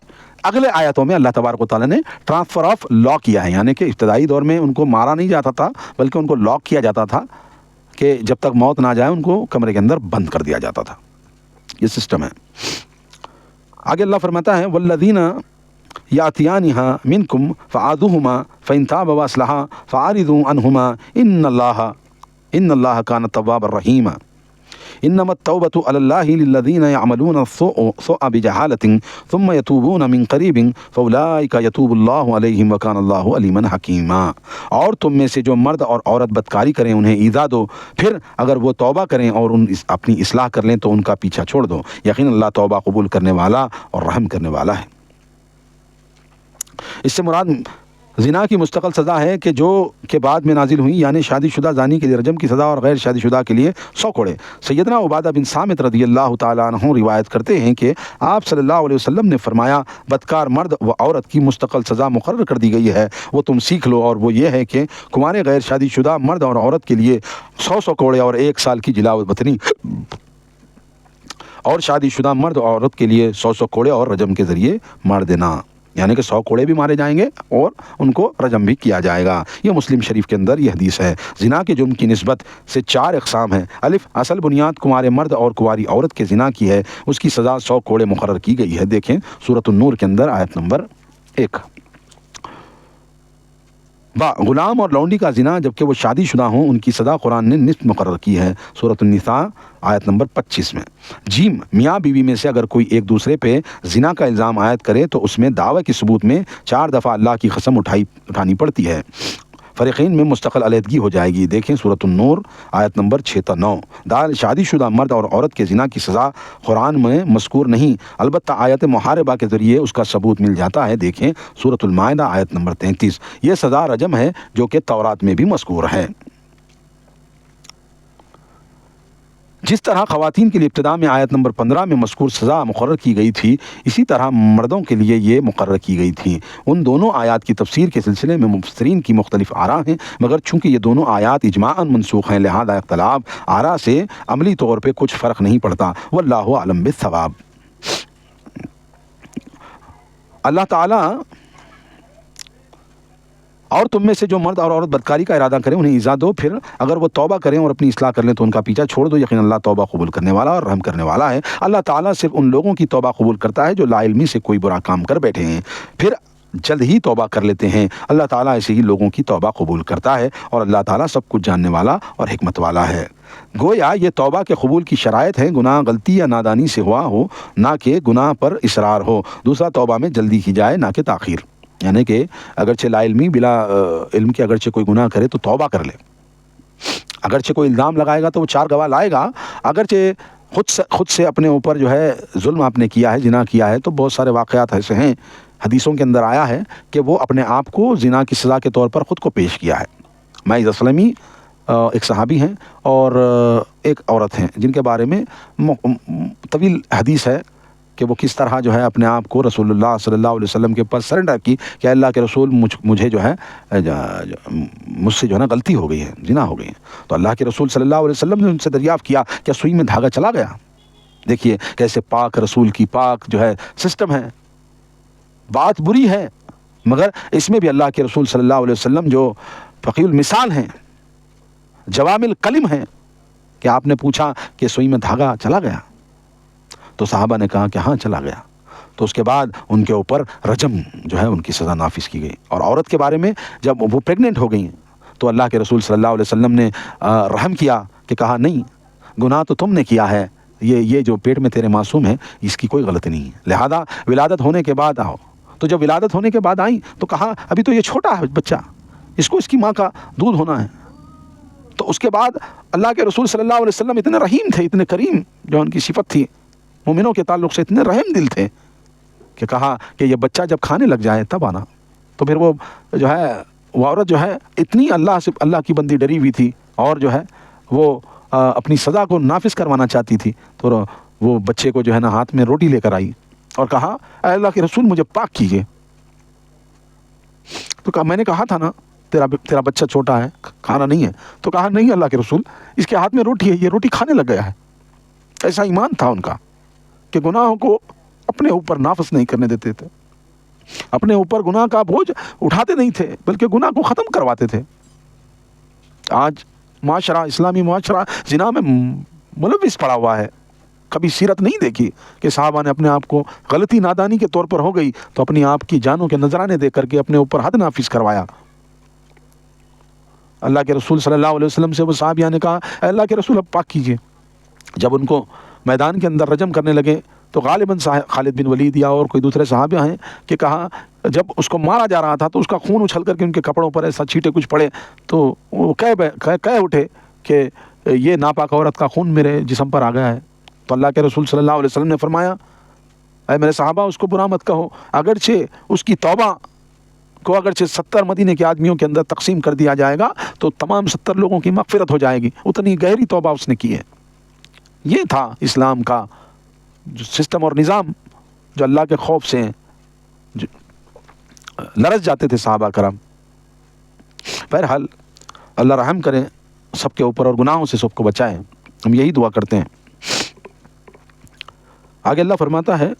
A: اگلے آیتوں میں اللہ تبارک و تعالیٰ نے ٹرانسفر آف لا کیا ہے, یعنی کہ ابتدائی دور میں ان کو مارا نہیں جاتا تھا بلکہ ان کو لاک کیا جاتا تھا کہ جب تک موت نہ جائے ان کو کمرے کے اندر بند کر دیا جاتا تھا. یہ سسٹم ہے. آگے اللہ فرماتا ہے والذین یاتیانہا منکم فعادوہما فإن تابا واصلحا فاعرضوا عنہما ان اللہ کان توابا رحیما. انما التوبۃ علی اللہ للذین یعملون السوء بجہالۃ ثم یتوبون من قریب فاولئک یتوب اللہ علیہم وکان اللہ علیما حکیما. اور تم میں سے جو مرد اور عورت بدکاری کریں انہیں ایذا دو, پھر اگر وہ توبہ کریں اور اپنی اصلاح کر لیں تو ان کا پیچھا چھوڑ دو, یقینا اللہ توبہ قبول کرنے والا اور رحم کرنے والا ہے. اس سے مراد زنا کی مستقل سزا ہے کہ جو کے بعد میں نازل ہوئی, یعنی شادی شدہ زانی کے لیے رجم کی سزا اور غیر شادی شدہ کے لیے 100 کوڑے. سیدنا عبادہ بن صامت رضی اللہ تعالیٰ عنہ روایت کرتے ہیں کہ آپ صلی اللہ علیہ وسلم نے فرمایا بدکار مرد و عورت کی مستقل سزا مقرر کر دی گئی ہے, وہ تم سیکھ لو, اور وہ یہ ہے کہ کمارے غیر شادی شدہ مرد اور عورت کے لیے 100 کوڑے اور 1 سال کی جلا وطنی, اور شادی شدہ مرد اور عورت کے لیے 100 کوڑے اور رجم کے ذریعے مار دینا, یعنی کہ 100 کوڑے بھی مارے جائیں گے اور ان کو رجم بھی کیا جائے گا. یہ مسلم شریف کے اندر یہ حدیث ہے. زنا کے جرم کی نسبت سے 4 اقسام ہیں. الف, اصل بنیاد کمارے مرد اور کنواری عورت کے زنا کی ہے, اس کی سزا 100 کوڑے مقرر کی گئی ہے. دیکھیں سورۃ النور کے اندر آیت نمبر 1. غلام اور لونڈی کا زنا جبکہ وہ شادی شدہ ہوں ان کی سزا قرآن نے نصف مقرر کی ہے, سورۃ النساء آیت نمبر 25 میں. جیم, میاں بیوی میں سے اگر کوئی ایک دوسرے پہ زنا کا الزام عائد کرے تو اس میں دعوی کی ثبوت میں 4 دفعہ اللہ کی قسم اٹھانی پڑتی ہے. فریقین میں مستقل علیحدگی ہو جائے گی. دیکھیں سورۃ النور آیت نمبر 6 تا 9. شادی شدہ مرد اور عورت کے زنا کی سزا قرآن میں مذکور نہیں, البتہ آیت محاربہ کے ذریعے اس کا ثبوت مل جاتا ہے. دیکھیں سورۃ المائدہ آیت نمبر 33. یہ سزا رجم ہے جو کہ تورات میں بھی مذکور ہے. جس طرح خواتین کے لیے ابتدا میں آیت نمبر 15 میں مذکور سزا مقرر کی گئی تھی, اسی طرح مردوں کے لیے یہ مقرر کی گئی تھی. ان دونوں آیات کی تفسیر کے سلسلے میں مفسرین کی مختلف آراء ہیں, مگر چونکہ یہ دونوں آیات اجماعاً منسوخ ہیں لہذا اختلاف آراء سے عملی طور پہ کچھ فرق نہیں پڑتا. واللہ اعلم بالصواب. اللہ تعالیٰ اور تم میں سے جو مرد اور عورت بدکاری کا ارادہ کریں انہیں ایذا دو, پھر اگر وہ توبہ کریں اور اپنی اصلاح کر لیں تو ان کا پیچھا چھوڑ دو, یقینا اللہ توبہ قبول کرنے والا اور رحم کرنے والا ہے. اللہ تعالیٰ صرف ان لوگوں کی توبہ قبول کرتا ہے جو لا علمی سے کوئی برا کام کر بیٹھے ہیں پھر جلد ہی توبہ کر لیتے ہیں. اللہ تعالیٰ ایسے ہی لوگوں کی توبہ قبول کرتا ہے, اور اللہ تعالیٰ سب کچھ جاننے والا اور حکمت والا ہے. گویا یہ توبہ کے قبول کی شرائط ہیں, گناہ غلطی یا نادانی سے ہوا ہو نہ کہ گناہ پر اصرار ہو. دوسرا, توبہ میں جلدی کی جائے نہ کہ تاخیر, یعنی کہ اگرچہ لا علمی بلا علم کے اگرچہ کوئی گناہ کرے تو توبہ کر لے. اگرچہ کوئی الزام لگائے گا تو وہ 4 گواہ لائے گا, اگرچہ خود سے اپنے اوپر جو ہے ظلم آپ نے کیا ہے, زنا کیا ہے, تو بہت سارے واقعات ایسے ہیں حدیثوں کے اندر آیا ہے کہ وہ اپنے آپ کو زنا کی سزا کے طور پر خود کو پیش کیا ہے. ماعز اسلمی ایک صحابی ہیں اور ایک عورت ہیں جن کے بارے میں طویل حدیث ہے کہ وہ کس طرح جو ہے اپنے آپ کو رسول اللہ صلی اللہ علیہ وسلم کے پاس سرنڈر کی کہ اللہ کے رسول مجھے جو ہے مجھ سے جو ہے نا غلطی ہو گئی ہے, زنا ہو گئی ہے. تو اللہ کے رسول صلی اللہ علیہ وسلم نے ان سے دریافت کیا کہ سوئی میں دھاگا چلا گیا. دیکھیے کیسے پاک رسول کی پاک جو ہے سسٹم ہے. بات بری ہے مگر اس میں بھی اللہ کے رسول صلی اللہ علیہ وسلم جو فقیع المثال ہیں, جوامع الکلم ہیں, کہ آپ نے پوچھا کہ سوئی میں دھاگا چلا گیا, تو صحابہ نے کہا کہ ہاں چلا گیا. تو اس کے بعد ان کے اوپر رجم جو ہے ان کی سزا نافذ کی گئی. اور عورت کے بارے میں جب وہ پریگننٹ ہو گئی تو اللہ کے رسول صلی اللہ علیہ وسلم نے رحم کیا کہ کہا نہیں, گناہ تو تم نے کیا ہے, یہ جو پیٹ میں تیرے معصوم ہے اس کی کوئی غلطی نہیں ہے, لہذا ولادت ہونے کے بعد آؤ. تو جب ولادت ہونے کے بعد آئیں تو کہا ابھی تو یہ چھوٹا ہے بچہ, اس کو اس کی ماں کا دودھ ہونا ہے. تو اس کے بعد اللہ کے رسول صلی اللہ علیہ وسلم اتنے رحیم تھے, اتنے کریم, جو ان کی صفت تھی, مومنوں کے تعلق سے اتنے رحم دل تھے کہ کہا کہ یہ بچہ جب کھانے لگ جائے تب آنا. تو پھر وہ جو ہے وہ عورت جو ہے اتنی اللہ کی بندی ڈری ہوئی تھی, اور جو ہے وہ اپنی سزا کو نافذ کروانا چاہتی تھی، تو وہ بچے کو جو ہے نا ہاتھ میں روٹی لے کر آئی اور کہا اے اللہ کے رسول مجھے پاک کیجیے. تو کہا میں نے کہا تھا نا تیرا بچہ چھوٹا ہے کھانا نہیں ہے. تو کہا نہیں اللہ کے رسول اس کے ہاتھ میں روٹی ہے، یہ روٹی کھانے لگ گیا ہے. ایسا ایمان تھا ان کا کہ گناہوں کو اپنے اوپر نافذ نہیں کرنے دیتے تھے، اپنے اوپر گناہ کا بوجھ اٹھاتے نہیں تھے بلکہ گناہ کو ختم کرواتے تھے. آج معاشرہ، اسلامی معاشرہ زنا میں ملوث پڑا ہوا ہے. کبھی سیرت نہیں دیکھی کہ صحابہ نے اپنے آپ کو غلطی نادانی کے طور پر ہو گئی تو اپنی آپ کی جانوں کے نذرانے دے کر کے اپنے اوپر حد نافذ کروایا. اللہ کے رسول صلی اللہ علیہ وسلم سے وہ صحابیہ نے کہا اے اللہ کے رسول اب پاک کیجیے. جب ان کو میدان کے اندر رجم کرنے لگے تو غالباً خالد بن ولید یا اور کوئی دوسرے صحابہ ہیں کہ کہا جب اس کو مارا جا رہا تھا تو اس کا خون اچھل کر کے ان کے کپڑوں پر ایسا چھینٹے کچھ پڑے تو وہ کہہ اٹھے کہ یہ ناپاک عورت کا خون میرے جسم پر آ گیا ہے. تو اللہ کے رسول صلی اللہ علیہ وسلم نے فرمایا اے میرے صحابہ اس کو برا مت کہو، اگرچہ اس کی توبہ کو اگرچہ 70 مدینے کے آدمیوں کے اندر تقسیم کر دیا جائے گا تو تمام 70 لوگوں کی مغفرت ہو جائے گی، اتنی گہری توبہ اس نے کی ہے. یہ تھا اسلام کا جو سسٹم اور نظام، جو اللہ کے خوف سے لرز جاتے تھے صحابہ کرام. بہرحال اللہ رحم کرے سب کے اوپر اور گناہوں سے سب کو بچائے، ہم یہی دعا کرتے ہیں. آگے اللہ فرماتا ہے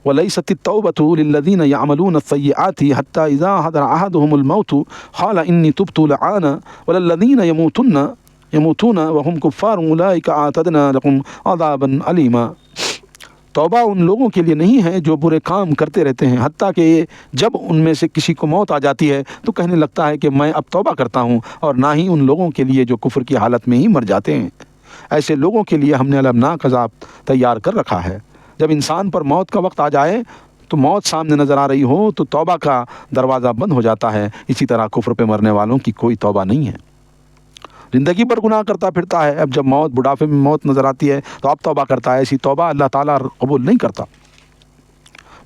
A: وَلَيْسَتِ التَّوْبَةُ لِلَّذِينَ يَعْمَلُونَ السَّيِّئَاتِ حَتَّى إِذَا حَضَرَ أَحَدَهُمُ الْمَوْتُ قَالَ إِنِّي تُبْتُ الْآنَ وَلَلَّذِينَ يَمُوتُونَ وَهُمْ كُفَّارٌ أُولَٰئِكَ أَعْتَدْنَا لَهُمْ عَذَابًا أَلِيمًا. توبہ ان لوگوں کے لیے نہیں ہے جو برے کام کرتے رہتے ہیں حتیٰ کہ جب ان میں سے کسی کو موت آ جاتی ہے تو کہنے لگتا ہے کہ میں اب توبہ کرتا ہوں، اور نہ ہی ان لوگوں کے لیے جو کفر کی حالت میں ہی مر جاتے ہیں. ایسے لوگوں کے لیے ہم نے المناک عذاب تیار کر رکھا ہے. جب انسان پر موت کا وقت آ جائے تو موت سامنے نظر آ رہی ہو تو توبہ کا دروازہ بند ہو جاتا ہے. اسی طرح کفر پہ مرنے والوں کی کوئی توبہ نہیں ہے. زندگی پر گناہ کرتا پھرتا ہے، اب جب موت بڑھاپے میں موت نظر آتی ہے تو اب توبہ کرتا ہے. ایسی توبہ اللہ تعالیٰ قبول نہیں کرتا.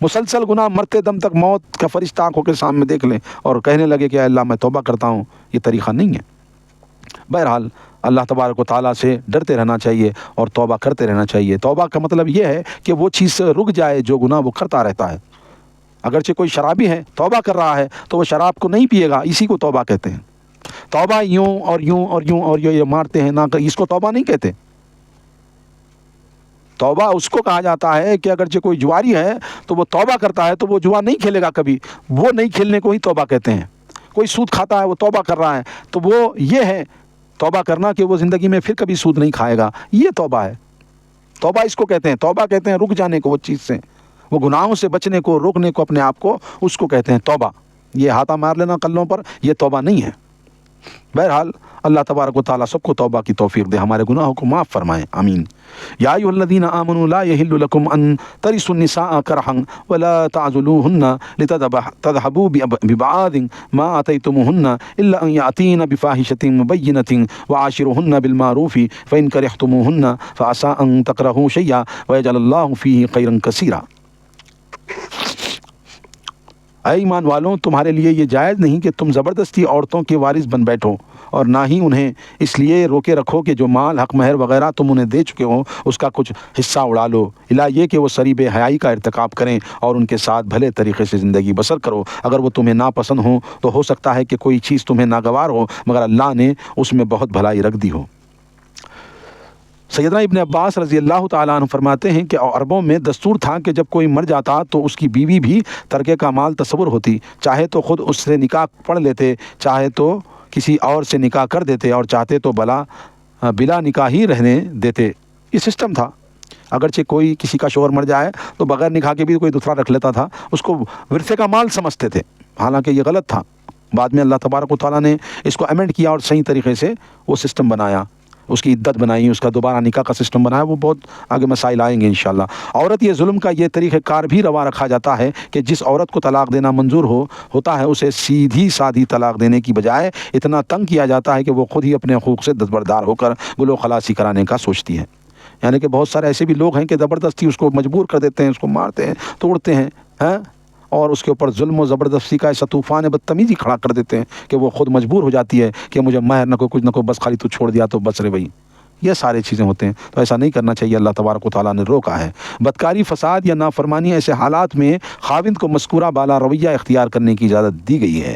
A: مسلسل گناہ مرتے دم تک موت کا فرشتہ آنکھوں کے سامنے دیکھ لیں اور کہنے لگے کہ اے اللہ میں توبہ کرتا ہوں، یہ طریقہ نہیں ہے. بہرحال اللہ تبارک و تعالیٰ سے ڈرتے رہنا چاہیے اور توبہ کرتے رہنا چاہیے. توبہ کا مطلب یہ ہے کہ وہ چیز سے رک جائے جو گناہ وہ کرتا رہتا ہے. اگرچہ کوئی شرابی ہے توبہ کر رہا ہے تو وہ شراب کو نہیں پیے گا، اسی کو توبہ کہتے ہیں. توبہ یوں اور یوں اور یوں اور یہ مارتے ہیں نہ، اس کو توبہ نہیں کہتے. توبہ اس کو کہا جاتا ہے کہ اگرچہ کوئی جواری ہے تو وہ توبہ کرتا ہے تو وہ جوا نہیں کھیلے گا کبھی، وہ نہیں کھیلنے کو ہی توبہ کہتے ہیں. کوئی سود کھاتا ہے وہ توبہ کر رہا ہے تو وہ یہ ہے توبہ کرنا کہ وہ زندگی میں پھر کبھی سود نہیں کھائے گا، یہ توبہ ہے. توبہ اس کو کہتے ہیں. توبہ کہتے ہیں رک جانے کو وہ چیز سے، وہ گناہوں سے بچنے کو، روکنے کو اپنے آپ کو، اس کو کہتے ہیں توبہ. یہ ہاتھا مار لینا کلوں پر یہ توبہ نہیں ہے. بہرحال اللہ تبارک و تعالیٰ سب کو توبہ کی توفیق دے، ہمارے گناہوں کو معاف فرمائیں، آمین. یا ایھا الذین آمنوا لا یحل لکم ان ترثوا النساء کرہا ولا تعضلوہن لتذہبوا ببعض ما آتیتموہن الا ان یأتین بفاحشۃ مبینۃ وعاشروہن بالمعروف فإن کرہتموہن فعسى ان تکرہوا شیئا ویجعل اللہ فیہ خیرا کثیرا. اے ایمان والوں، تمہارے لیے یہ جائز نہیں کہ تم زبردستی عورتوں کے وارث بن بیٹھو، اور نہ ہی انہیں اس لیے روکے رکھو کہ جو مال حق مہر وغیرہ تم انہیں دے چکے ہو اس کا کچھ حصہ اڑا لو، الا یہ کہ وہ سری بے حیائی کا ارتکاب کریں اور ان کے ساتھ بھلے طریقے سے زندگی بسر کرو. اگر وہ تمہیں ناپسند ہوں تو ہو سکتا ہے کہ کوئی چیز تمہیں ناگوار ہو مگر اللہ نے اس میں بہت بھلائی رکھ دی ہو. سیدنا ابن عباس رضی اللہ تعالیٰ عنہ فرماتے ہیں کہ عربوں میں دستور تھا کہ جب کوئی مر جاتا تو اس کی بیوی بھی ترکے کا مال تصور ہوتی، چاہے تو خود اس سے نکاح پڑھ لیتے، چاہے تو کسی اور سے نکاح کر دیتے، اور چاہتے تو بلا نکاح ہی رہنے دیتے. یہ سسٹم تھا. اگرچہ کوئی کسی کا شوہر مر جائے تو بغیر نکاح کے بھی کوئی دوسرا رکھ لیتا تھا، اس کو ورثے کا مال سمجھتے تھے، حالانکہ یہ غلط تھا. بعد میں اللہ تبارک و تعالیٰ نے اس کو امینڈ کیا اور صحیح طریقے سے وہ سسٹم بنایا، اس کی عدت بنائی، اس کا دوبارہ نکاح کا سسٹم بنایا. وہ بہت آگے مسائل آئیں گے انشاءاللہ. عورت یہ ظلم کا یہ طریقہ کار بھی روا رکھا جاتا ہے کہ جس عورت کو طلاق دینا منظور ہوتا ہے اسے سیدھی سادھی طلاق دینے کی بجائے اتنا تنگ کیا جاتا ہے کہ وہ خود ہی اپنے حقوق سے دستبردار ہو کر گلو خلاصی کرانے کا سوچتی ہے. یعنی کہ بہت سارے ایسے بھی لوگ ہیں کہ زبردستی اس کو مجبور کر دیتے ہیں، اس کو مارتے ہیں، توڑتے ہیں اور اس کے اوپر ظلم و زبردستی کا ایسا طوفان بدتمیزی کھڑا کر دیتے ہیں کہ وہ خود مجبور ہو جاتی ہے کہ مجھے مہر نہ کوئی کچھ نہ کوئی، بس خالی تو چھوڑ دیا تو بس رے بھائی. یہ سارے چیزیں ہوتے ہیں. تو ایسا نہیں کرنا چاہیے, اللہ تبارک و تعالیٰ نے روکا ہے. بدکاری, فساد یا نافرمانی ایسے حالات میں خاوند کو مذکورہ بالا رویہ اختیار کرنے کی اجازت دی گئی ہے.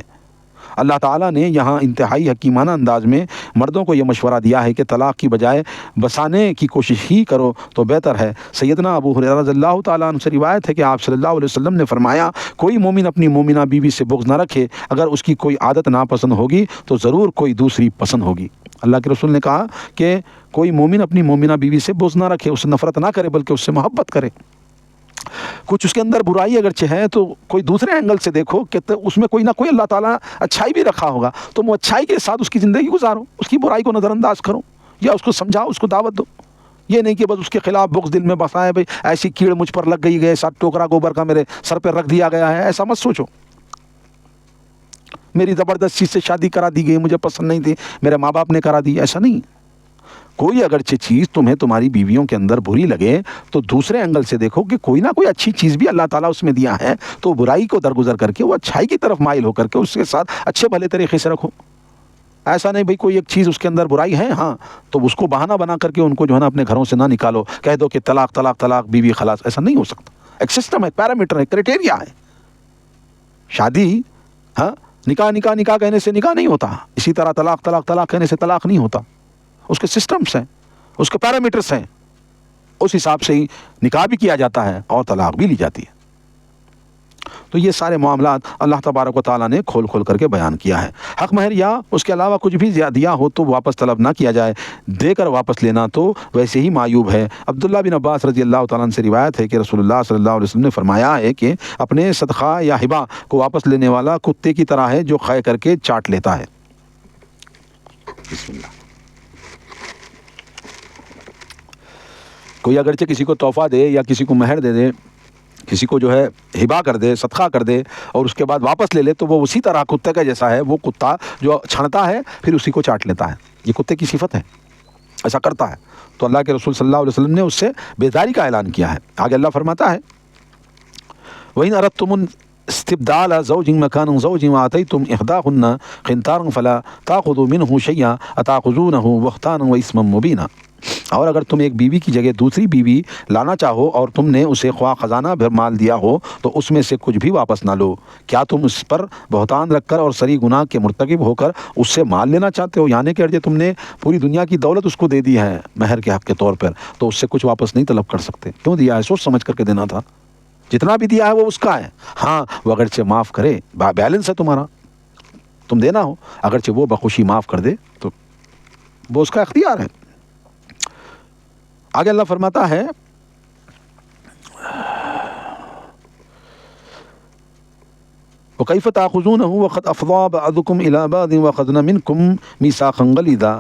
A: اللہ تعالیٰ نے یہاں انتہائی حکیمانہ انداز میں مردوں کو یہ مشورہ دیا ہے کہ طلاق کی بجائے بسانے کی کوشش ہی کرو تو بہتر ہے. سیدنا ابو ہریرہ رضی اللہ تعالیٰ عنہ سے روایت ہے کہ آپ صلی اللہ علیہ وسلم نے فرمایا, کوئی مومن اپنی مومنہ بیوی سے بغض نہ رکھے, اگر اس کی کوئی عادت ناپسند ہوگی تو ضرور کوئی دوسری پسند ہوگی. اللہ کے رسول نے کہا کہ کوئی مومن اپنی مومنہ بیوی سے بغض نہ رکھے, اس سے نفرت نہ کرے بلکہ اس سے محبت کرے. کچھ اس کے اندر برائی اگرچہ ہے تو کوئی دوسرے اینگل سے دیکھو کہ اس میں کوئی نہ کوئی اللہ تعالیٰ اچھائی بھی رکھا ہوگا, تو وہ اچھائی کے ساتھ اس کی زندگی گزارو, اس کی برائی کو نظر انداز کرو یا اس کو سمجھاؤ, اس کو دعوت دو. یہ نہیں کہ بس اس کے خلاف بغض دل میں بسائے, بھائی ایسی کیڑ مجھ پر لگ گئی ہے, ساتھ ٹوکرا گوبر کا میرے سر پہ رکھ دیا گیا ہے, ایسا مت سوچو. میری زبردستی سے شادی کرا دی گئی, مجھے پسند نہیں تھی, میرے ماں باپ نے کرا دی, ایسا نہیں. کوئی اگرچہ چیز تمہیں تمہاری بیویوں کے اندر بری لگے تو دوسرے اینگل سے دیکھو کہ کوئی نہ کوئی اچھی چیز بھی اللہ تعالیٰ اس میں دیا ہے, تو برائی کو درگزر کر کے وہ اچھائی کی طرف مائل ہو کر کے اس کے ساتھ اچھے بھلے طریقے سے رکھو. ایسا نہیں بھائی کوئی ایک چیز اس کے اندر برائی ہے, ہاں, تو اس کو بہانہ بنا کر کے ان کو جو ہے نا اپنے گھروں سے نہ نکالو, کہہ دو کہ طلاق طلاق طلاق بیوی خلاص. ایسا نہیں ہو سکتا. ایک سسٹم ہے, پیرامیٹر ہے, کرائٹیریا ہے. شادی, ہاں, نکاح نکاح نکاح کہنے سے نکاح نہیں ہوتا, اسی طرح طلاق طلاق طلاق کہنے سے طلاق نہیں ہوتا. اس کے سسٹمز ہیں, اس کے پیرامیٹرز ہیں, اس حساب سے ہی نکاح بھی کیا جاتا ہے اور طلاق بھی لی جاتی ہے. تو یہ سارے معاملات اللہ تبارک و تعالیٰ نے کھول کھول کر کے بیان کیا ہے. حق مہر یا اس کے علاوہ کچھ بھی دیا ہو تو واپس طلب نہ کیا جائے, دے کر واپس لینا تو ویسے ہی معیوب ہے. عبداللہ بن عباس رضی اللہ تعالیٰ عنہ سے روایت ہے کہ رسول اللہ صلی اللہ علیہ وسلم نے فرمایا ہے کہ اپنے صدقہ یا ہبہ کو واپس لینے والا کتے کی طرح ہے جو خے کر کے چاٹ لیتا ہے. بسم اللہ. کوئی اگرچہ کسی کو تحفہ دے یا کسی کو مہر دے دے, کسی کو جو ہے ہبا کر دے, صدقہ کر دے, اور اس کے بعد واپس لے لے, تو وہ اسی طرح کتے کا جیسا ہے. وہ کتا جو چھنتا ہے پھر اسی کو چاٹ لیتا ہے, یہ کتے کی صفت ہے, ایسا کرتا ہے. تو اللہ کے رسول صلی اللہ علیہ وسلم نے اس سے بیزاری کا اعلان کیا ہے. آگے اللہ فرماتا ہے, وَإِنْ أَرَدْتُمُ استبدال زوج مكان زوج وآتيتم إحداهن قنطارا فلا تأخذوا منه شيئا أتأخذونه بهتانا وإثما مبينا. اور اگر تم ایک بیوی کی جگہ دوسری بیوی لانا چاہو اور تم نے اسے خواہ خزانہ بھر مال دیا ہو تو اس میں سے کچھ بھی واپس نہ لو. کیا تم اس پر بہتان رکھ کر اور سری گناہ کے مرتکب ہو کر اس سے مال لینا چاہتے ہو؟ یعنی کہ اگر تم نے پوری دنیا کی دولت اس کو دے دی ہے مہر کے حق کے طور پر, تو اس سے کچھ واپس نہیں طلب کر سکتے. کیوں دیا ہے؟ سوچ سمجھ کر کے دینا تھا. جتنا بھی دیا ہے وہ اس کا ہے, ہاں وہ اگرچہ معاف کرے, بیلنس ہے تمہارا, تم دینا ہو, اگرچہ وہ بخوشی معاف کر دے تو وہ اس کا اختیار ہے. آگے اللہ فرماتا ہے, وَكَيْفَ تَأْخُذُونَهُ وَقَدْ أَفْضَىٰ بَعْضُكُمْ إِلَىٰ بَعْضٍ وَأَخَذْنَ مِنكُم مِيثَاقًا غَلِيظًا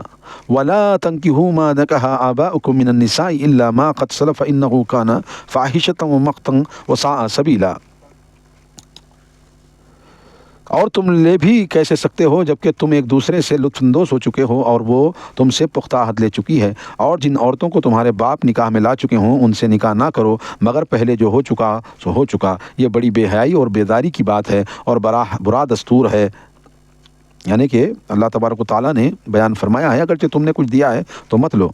A: وَلَا تَنكِحُوا مَا نَكَحَ آبَاؤُكُم مِّنَ النِّسَاءِ إِلَّا مَا قَدْ سَلَفَ إِنَّهُ كَانَ فَاحِشَةً وَمَقْتًا وَسَاءَ سَبِيلًا. اور تم لے بھی کیسے سکتے ہو جبکہ تم ایک دوسرے سے لطف اندوز ہو چکے ہو اور وہ تم سے پختہ عہد لے چکی ہے. اور جن عورتوں کو تمہارے باپ نکاح میں لا چکے ہوں ان سے نکاح نہ کرو مگر پہلے جو ہو چکا سو ہو چکا. یہ بڑی بے حیائی اور بیداری کی بات ہے اور برا دستور ہے. یعنی کہ اللہ تبارک و تعالیٰ نے بیان فرمایا ہے اگرچہ تم نے کچھ دیا ہے تو مت لو.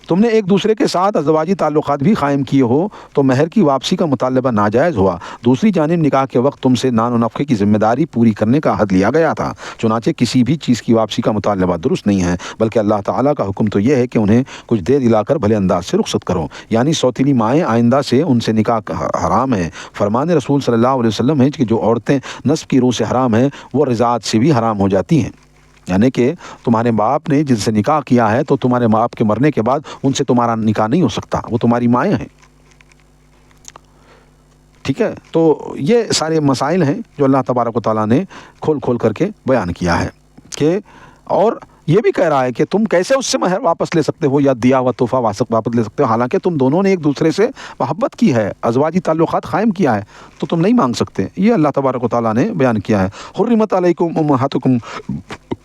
A: تم نے ایک دوسرے کے ساتھ ازدواجی تعلقات بھی قائم کیے ہو تو مہر کی واپسی کا مطالبہ ناجائز ہوا. دوسری جانب نکاح کے وقت تم سے نان و نفقے کی ذمہ داری پوری کرنے کا عہد لیا گیا تھا. چنانچہ کسی بھی چیز کی واپسی کا مطالبہ درست نہیں ہے, بلکہ اللہ تعالیٰ کا حکم تو یہ ہے کہ انہیں کچھ دے دلا کر بھلے انداز سے رخصت کرو. یعنی سوتیلی مائیں آئندہ سے ان سے نکاح حرام ہے. فرمان رسول صلی اللہ علیہ وسلم ہے کہ جو عورتیں نسب کی روح سے حرام ہیں وہ رضاعت سے بھی حرام ہو جاتی ہیں. یعنی کہ تمہارے باپ نے جن سے نکاح کیا ہے تو تمہارے باپ کے مرنے کے بعد ان سے تمہارا نکاح نہیں ہو سکتا, وہ تمہاری مائیں ہیں. ٹھیک ہے, تو یہ سارے مسائل ہیں جو اللہ تبارک و تعالیٰ نے کھول کھول کر کے بیان کیا ہے کہ, اور یہ بھی کہہ رہا ہے کہ تم کیسے اس سے مہر واپس لے سکتے ہو یا دیا ہوا تحفہ واپس لے سکتے ہو, حالانکہ تم دونوں نے ایک دوسرے سے محبت کی ہے, ازواجی تعلقات قائم کیا ہے, تو تم نہیں مانگ سکتے. یہ اللہ تبارک و تعالیٰ نے بیان کیا ہے. حرمت علیکم امہاتکم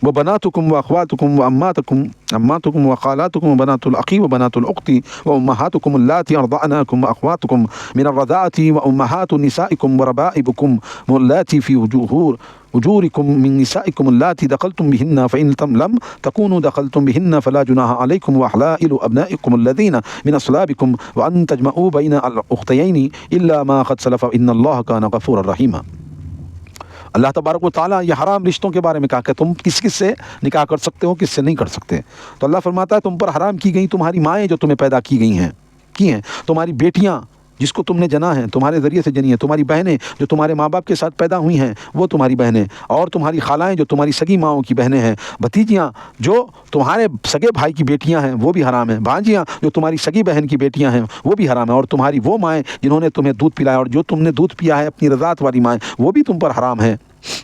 A: وبناتکم واخواتکم واماتکم وخالاتکم وبنات الاخی وبنات الاخت وامہاتکم اللاتی ارضعنکم واخواتکم من الرضاعة وامہات نسائکم وربائبکم اللاتی فی أجوركم من نسائكم اللاتي دخلتم بهن فإن لم تكونوا دخلتم بهن فلا جناح عليكم وحلائل أبنائكم الذين من أصلابكم وأن تجمعوا بين الأختيين إلا ما قد سلف إن الله كان غفورا رحيما۔ اللہ تبارک و تعالیٰ یہ حرام رشتوں کے بارے میں کہا کہ تم کس کس سے نکاح کر سکتے ہو، کس سے نہیں کر سکتے۔ تو اللہ فرماتا ہے تم پر حرام کی گئی تمہاری مائیں جو تمہیں پیدا کی گئی ہیں، تمہاری بیٹیاں جس کو تم نے جنا ہے، تمہارے ذریعے سے جنی ہیں، تمہاری بہنیں جو تمہارے ماں باپ کے ساتھ پیدا ہوئی ہیں وہ تمہاری بہنیں، اور تمہاری خالائیں جو تمہاری سگی ماؤں کی بہنیں ہیں، بھتیجیاں جو تمہارے سگے بھائی کی بیٹیاں ہیں وہ بھی حرام ہیں، بھانجیاں جو تمہاری سگی بہن کی بیٹیاں ہیں وہ بھی حرام ہیں، اور تمہاری وہ مائیں جنہوں نے تمہیں دودھ پلایا اور جو تم نے دودھ پیا ہے اپنی رضاعت والی مائیں وہ بھی تم پر حرام ہیں،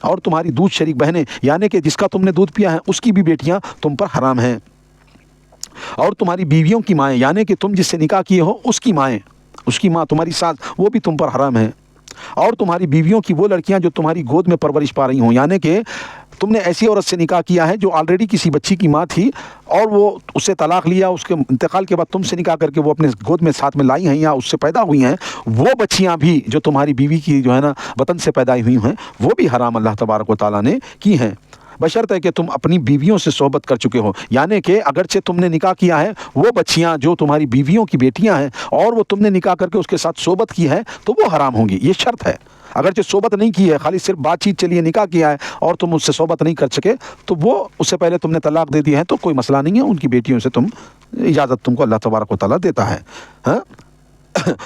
A: اور تمہاری دودھ شریک بہنیں یعنی کہ جس کا تم نے دودھ پیا ہے اس کی بھی بیٹیاں تم پر حرام ہیں، اور تمہاری بیویوں کی مائیں یعنی کہ تم جس سے نکاح کیے ہو اس کی مائیں، اس کی ماں تمہاری ساس وہ بھی تم پر حرام ہے، اور تمہاری بیویوں کی وہ لڑکیاں جو تمہاری گود میں پرورش پا رہی ہوں، یعنی کہ تم نے ایسی عورت سے نکاح کیا ہے جو آلریڈی کسی بچی کی ماں تھی اور وہ اس سے طلاق لیا، اس کے انتقال کے بعد تم سے نکاح کر کے وہ اپنے گود میں ساتھ میں لائی ہیں یا اس سے پیدا ہوئی ہیں، وہ بچیاں بھی جو تمہاری بیوی کی جو ہے نا وطن سے پیدا ہوئی ہیں وہ بھی حرام اللہ تبارک و تعالیٰ نے کی ہیں، بشرط ہے کہ تم اپنی بیویوں سے صحبت کر چکے ہو، یعنی کہ اگرچہ تم نے نکاح کیا ہے وہ بچیاں جو تمہاری بیویوں کی بیٹیاں ہیں اور وہ تم نے نکاح کر کے اس کے ساتھ صحبت کی ہے تو وہ حرام ہوں گی، یہ شرط ہے۔ اگرچہ صحبت نہیں کی ہے، خالی صرف بات چیت چلیے نکاح کیا ہے اور تم اس سے صحبت نہیں کر سکے تو وہ اس سے پہلے تم نے طلاق دے دی ہے تو کوئی مسئلہ نہیں ہے، ان کی بیٹیوں سے تم اجازت تم کو اللہ تبارک و تعالیٰ دیتا ہے، ہاں۔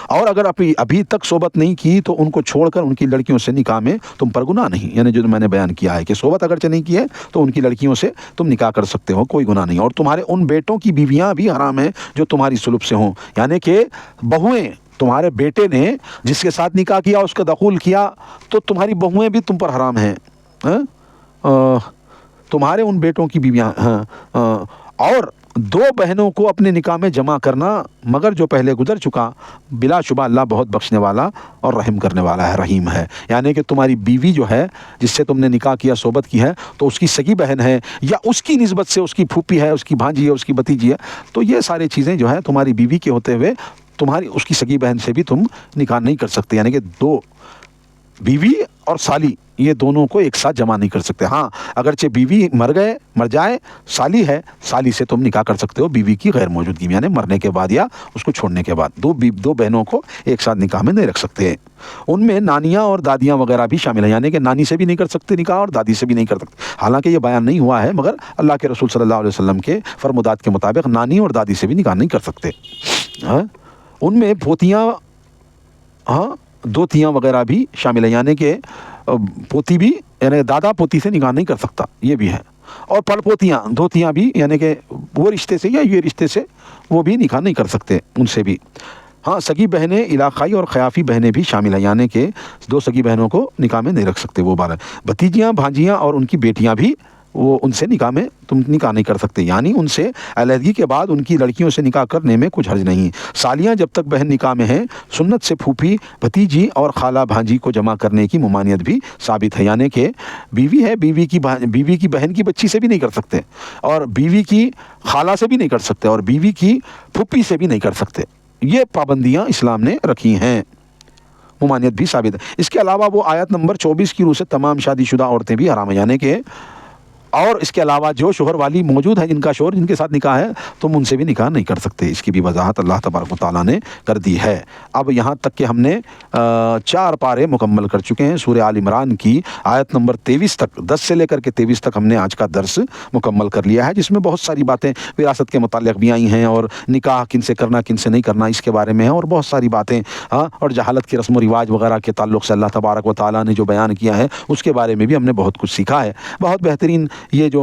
A: اور اگر ابھی تک صحبت نہیں کی تو ان کو چھوڑ کر ان کی لڑکیوں سے نکاح میں تم پر گناہ نہیں، یعنی جو میں نے بیان کیا ہے کہ صحبت اگرچہ نہیں کی ہے تو ان کی لڑکیوں سے تم نکاح کر سکتے ہو، کوئی گناہ نہیں، اور تمہارے ان بیٹوں کی بیویاں بھی حرام ہیں جو تمہاری سلب سے ہوں، یعنی کہ بہویں تمہارے بیٹے نے جس کے ساتھ نکاح کیا اس کا دخول کیا تو تمہاری بہویں بھی تم پر حرام ہیں، تمہارے ان بیٹوں کی بیویاں، اور دو بہنوں کو اپنے نکاح میں جمع کرنا مگر جو پہلے گزر چکا، بلا شبہ اللہ بہت بخشنے والا اور رحم کرنے والا ہے، رحیم ہے، یعنی کہ تمہاری بیوی جو ہے جس سے تم نے نکاح کیا صحبت کی ہے تو اس کی سگی بہن ہے یا اس کی نسبت سے اس کی پھوپھی ہے، اس کی بھانجی ہے، اس کی بھتیجی ہے، تو یہ ساری چیزیں جو ہے تمہاری بیوی کے ہوتے ہوئے تمہاری اس کی سگی بہن سے بھی تم نکاح نہیں کر سکتے، یعنی کہ دو بیوی اور سالی یہ دونوں کو ایک ساتھ جمع نہیں کر سکتے، ہاں اگرچہ بیوی مر جائے سالی ہے، سالی سے تم نکاح کر سکتے ہو بیوی کی غیر موجودگی میں، یعنی مرنے کے بعد یا اس کو چھوڑنے کے بعد، دو بہنوں کو ایک ساتھ نکاح میں نہیں رکھ سکتے، ان میں نانیاں اور دادیاں وغیرہ بھی شامل ہیں، یعنی کہ نانی سے بھی نہیں کر سکتے نکاح اور دادی سے بھی نہیں کر سکتے، حالانکہ یہ بیان نہیں ہوا ہے مگر اللہ کے رسول صلی اللہ علیہ وسلم کے فرمودات کے مطابق نانی اور دادی سے بھی نکاح نہیں کر سکتے، ان میں پوتیاں، دوتیاں وغیرہ بھی شامل ہیں، یعنی کہ پوتی بھی، یعنی دادا پوتی سے نکاح نہیں کر سکتا، یہ بھی ہے، اور پڑ پوتیاں دوتیاں بھی، یعنی کہ وہ رشتے سے یا یہ رشتے سے وہ بھی نکاح نہیں کر سکتے ان سے بھی، ہاں سگی بہنیں علاقائی اور خیافی بہنیں بھی شامل ہیں، یعنی کہ دو سگی بہنوں کو نکاح میں نہیں رکھ سکتے، وہ بارہ بھتیجیاں بھانجیاں اور ان کی بیٹیاں بھی وہ ان سے نکاح میں تم نکاح نہیں کر سکتے، یعنی ان سے علیحدگی کے بعد ان کی لڑکیوں سے نکاح کرنے میں کچھ حرج نہیں، سالیاں جب تک بہن نکاح میں ہیں سنت سے پھوپھی بھتیجی اور خالہ بھانجی کو جمع کرنے کی ممانعت بھی ثابت ہے، یعنی کہ بیوی ہے بیوی کی بہن کی بچی سے بھی نہیں کر سکتے، اور بیوی کی خالہ سے بھی نہیں کر سکتے، اور بیوی کی پھوپھی سے بھی نہیں کر سکتے، یہ پابندیاں اسلام نے رکھی ہیں، ممانعت بھی ثابت ہے۔ اس کے علاوہ وہ آیت نمبر 24 کی روح سے تمام شادی شدہ عورتیں بھی حرام ہیں، یعنی کہ اور اس کے علاوہ جو شوہر والی موجود ہے جن کا شوہر جن کے ساتھ نکاح ہے تم ان سے بھی نکاح نہیں کر سکتے، اس کی بھی وضاحت اللہ تبارک و تعالیٰ نے کر دی ہے۔ اب یہاں تک کہ ہم نے 4 پارے مکمل کر چکے ہیں سورہ آل عمران کی آیت نمبر 23 تک، 10 سے لے کر کے 23 تک ہم نے آج کا درس مکمل کر لیا ہے، جس میں بہت ساری باتیں وراثت کے متعلق بھی آئی ہیں، اور نکاح کن سے کرنا کن سے نہیں کرنا اس کے بارے میں ہے، اور بہت ساری باتیں اور جہالت کی رسم و رواج وغیرہ کے تعلق سے اللہ تبارک و تعالیٰ نے جو بیان کیا ہے اس کے بارے میں بھی ہم نے بہت کچھ سیکھا ہے۔ بہت بہترین یہ جو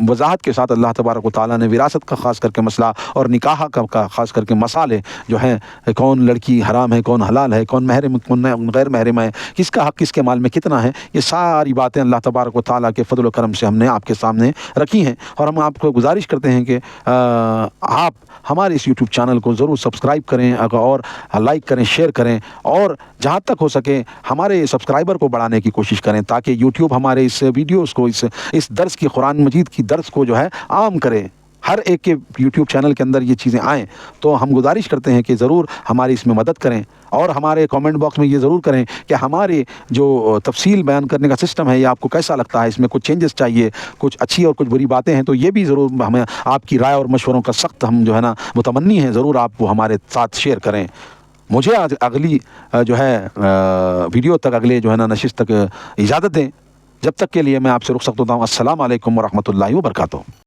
A: وضاحت کے ساتھ اللہ تبارک و تعالیٰ نے وراثت کا خاص کر کے مسئلہ اور نکاح کا خاص کر کے مسائل جو ہیں، کون لڑکی حرام ہے کون حلال ہے، کون محرم کون غیر محرم ہے، کس کا حق کس کے مال میں کتنا ہے، یہ ساری باتیں اللہ تبارک و تعالیٰ کے فضل و کرم سے ہم نے آپ کے سامنے رکھی ہیں، اور ہم آپ کو گزارش کرتے ہیں کہ آپ ہمارے اس یوٹیوب چینل کو ضرور سبسکرائب کریں اور لائک کریں، شیئر کریں، اور جہاں تک ہو سکے ہمارے سبسکرائبر کو بڑھانے کی کوشش کریں تاکہ یوٹیوب ہمارے اس ویڈیوز کو اس درس کی قرآن مجید کی درس کو جو ہے عام کرے، ہر ایک کے یوٹیوب چینل کے اندر یہ چیزیں آئیں، تو ہم گزارش کرتے ہیں کہ ضرور ہماری اس میں مدد کریں، اور ہمارے کامنٹ باکس میں یہ ضرور کریں کہ ہمارے جو تفصیل بیان کرنے کا سسٹم ہے یہ آپ کو کیسا لگتا ہے، اس میں کچھ چینجز چاہیے، کچھ اچھی اور کچھ بری باتیں ہیں تو یہ بھی ضرور ہمیں آپ کی رائے اور مشوروں کا سخت ہم جو ہے نا متمنی ہیں، ضرور آپ وہ ہمارے ساتھ شیئر کریں۔ مجھے آج اگلی جو ہے ویڈیو تک، اگلے جو ہے نا نشست تک اجازت دیں، جب تک کے لیے میں آپ سے رخصت ہوتا ہوں۔ السلام علیکم ورحمۃ اللہ وبرکاتہ۔